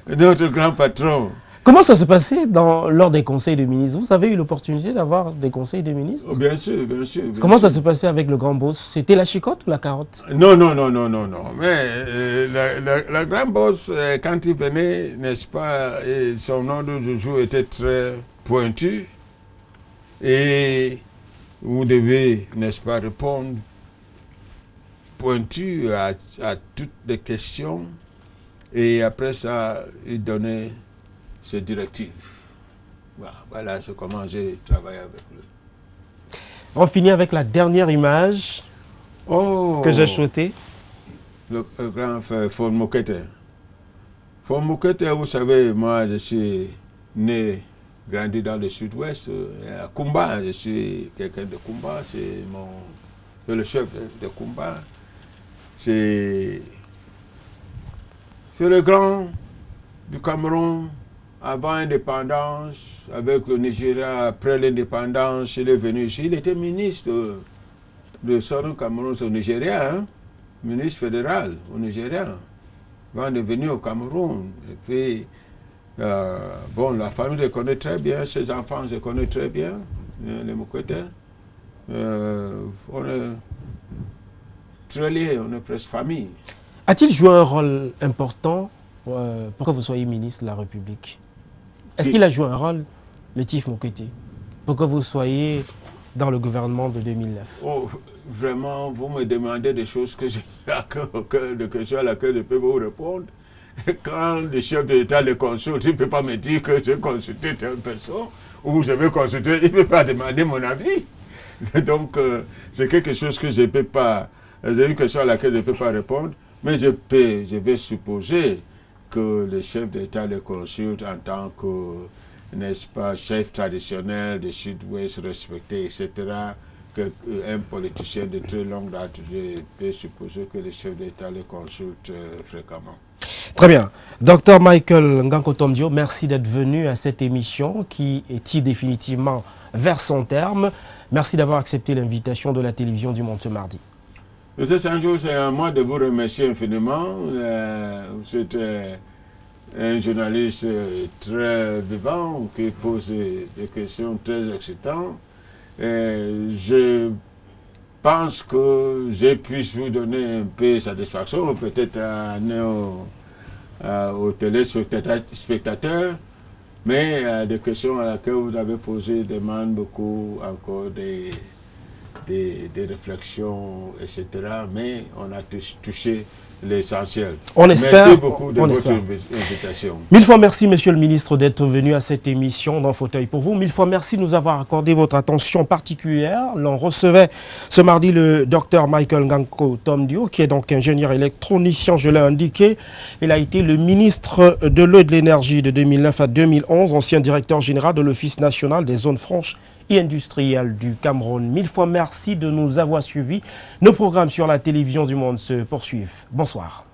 Notre grand patron. Comment ça se passait lors des conseils de ministres? Vous avez eu l'opportunité d'avoir des conseils de ministres? Oh, bien sûr, bien sûr. Comment ça se passait avec le grand boss? C'était la chicotte ou la carotte? Non. Mais la grande boss, quand il venait, n'est-ce pas, son nom de joujou était très pointu. Et vous devez, n'est-ce pas, répondre pointu à toutes les questions et après ça, il donnait ses directives. Voilà, c'est comment j'ai travaillé avec lui. On finit avec la dernière image que j'ai shootée. Le grand frère Fon Mokete. Fon Mokete, vous savez, moi je suis né, grandi dans le sud-ouest, à Kumba. Je suis quelqu'un de Kumba, c'est le chef de Kumba. C'est le grand du Cameroun avant l'indépendance, avec le Nigeria après l'indépendance. Il est venu ici, il était ministre de Southern Cameroun au Nigeria, hein? Ministre fédéral au Nigeria, avant de venir au Cameroun. Et puis, bon, la famille le connaît très bien, ses enfants se connaissent très bien, les Mokete. On est très liés, on est presque famille. A-t-il joué un rôle important pour que vous soyez ministre de la République? Est-ce qu'il a joué un rôle, Latif Mokete, pour que vous soyez dans le gouvernement de 2009? Oh, vraiment, vous me demandez des choses que de questions à laquelle je peux vous répondre. Quand le chef de l'État les consulte, il ne peut pas me dire que j'ai consulté telle personne ou je vais consulter, il ne peut pas demander mon avis. Donc, c'est quelque chose que je ne peux pas, c'est une question à laquelle je ne peux pas répondre, mais je vais supposer que le chef d'État les consulte en tant que, n'est-ce pas, chef traditionnel du Sud-Ouest respecté, etc., qu'un politicien de très longue date, je peux supposer que le chef d'État les consulte fréquemment. Très bien. Dr Michael Nganko Tom Dio, merci d'être venu à cette émission qui est définitivement vers son terme. Merci d'avoir accepté l'invitation de la télévision du Monde ce mardi. Monsieur Sanjo, c'est à moi de vous remercier infiniment. C'était un journaliste très vivant qui pose des questions très excitantes. Je pense que je puisse vous donner un peu de satisfaction, peut-être aux téléspectateurs, mais des questions à laquelle vous avez posé demandent beaucoup encore des réflexions, etc. Mais on a touché l'essentiel. On espère. Merci beaucoup de votre invitation. Mille fois merci, monsieur le ministre, d'être venu à cette émission dans Fauteuil pour vous. Mille fois merci de nous avoir accordé votre attention particulière. L'on recevait ce mardi le docteur Michael Nganko Tom Dio, qui est donc ingénieur électronicien, je l'ai indiqué. Il a été le ministre de l'eau et de l'énergie de 2009 à 2011, ancien directeur général de l'Office national des zones franches et industrielles du Cameroun. Mille fois merci de nous avoir suivis. Nos programmes sur la télévision du Monde se poursuivent. Bonsoir.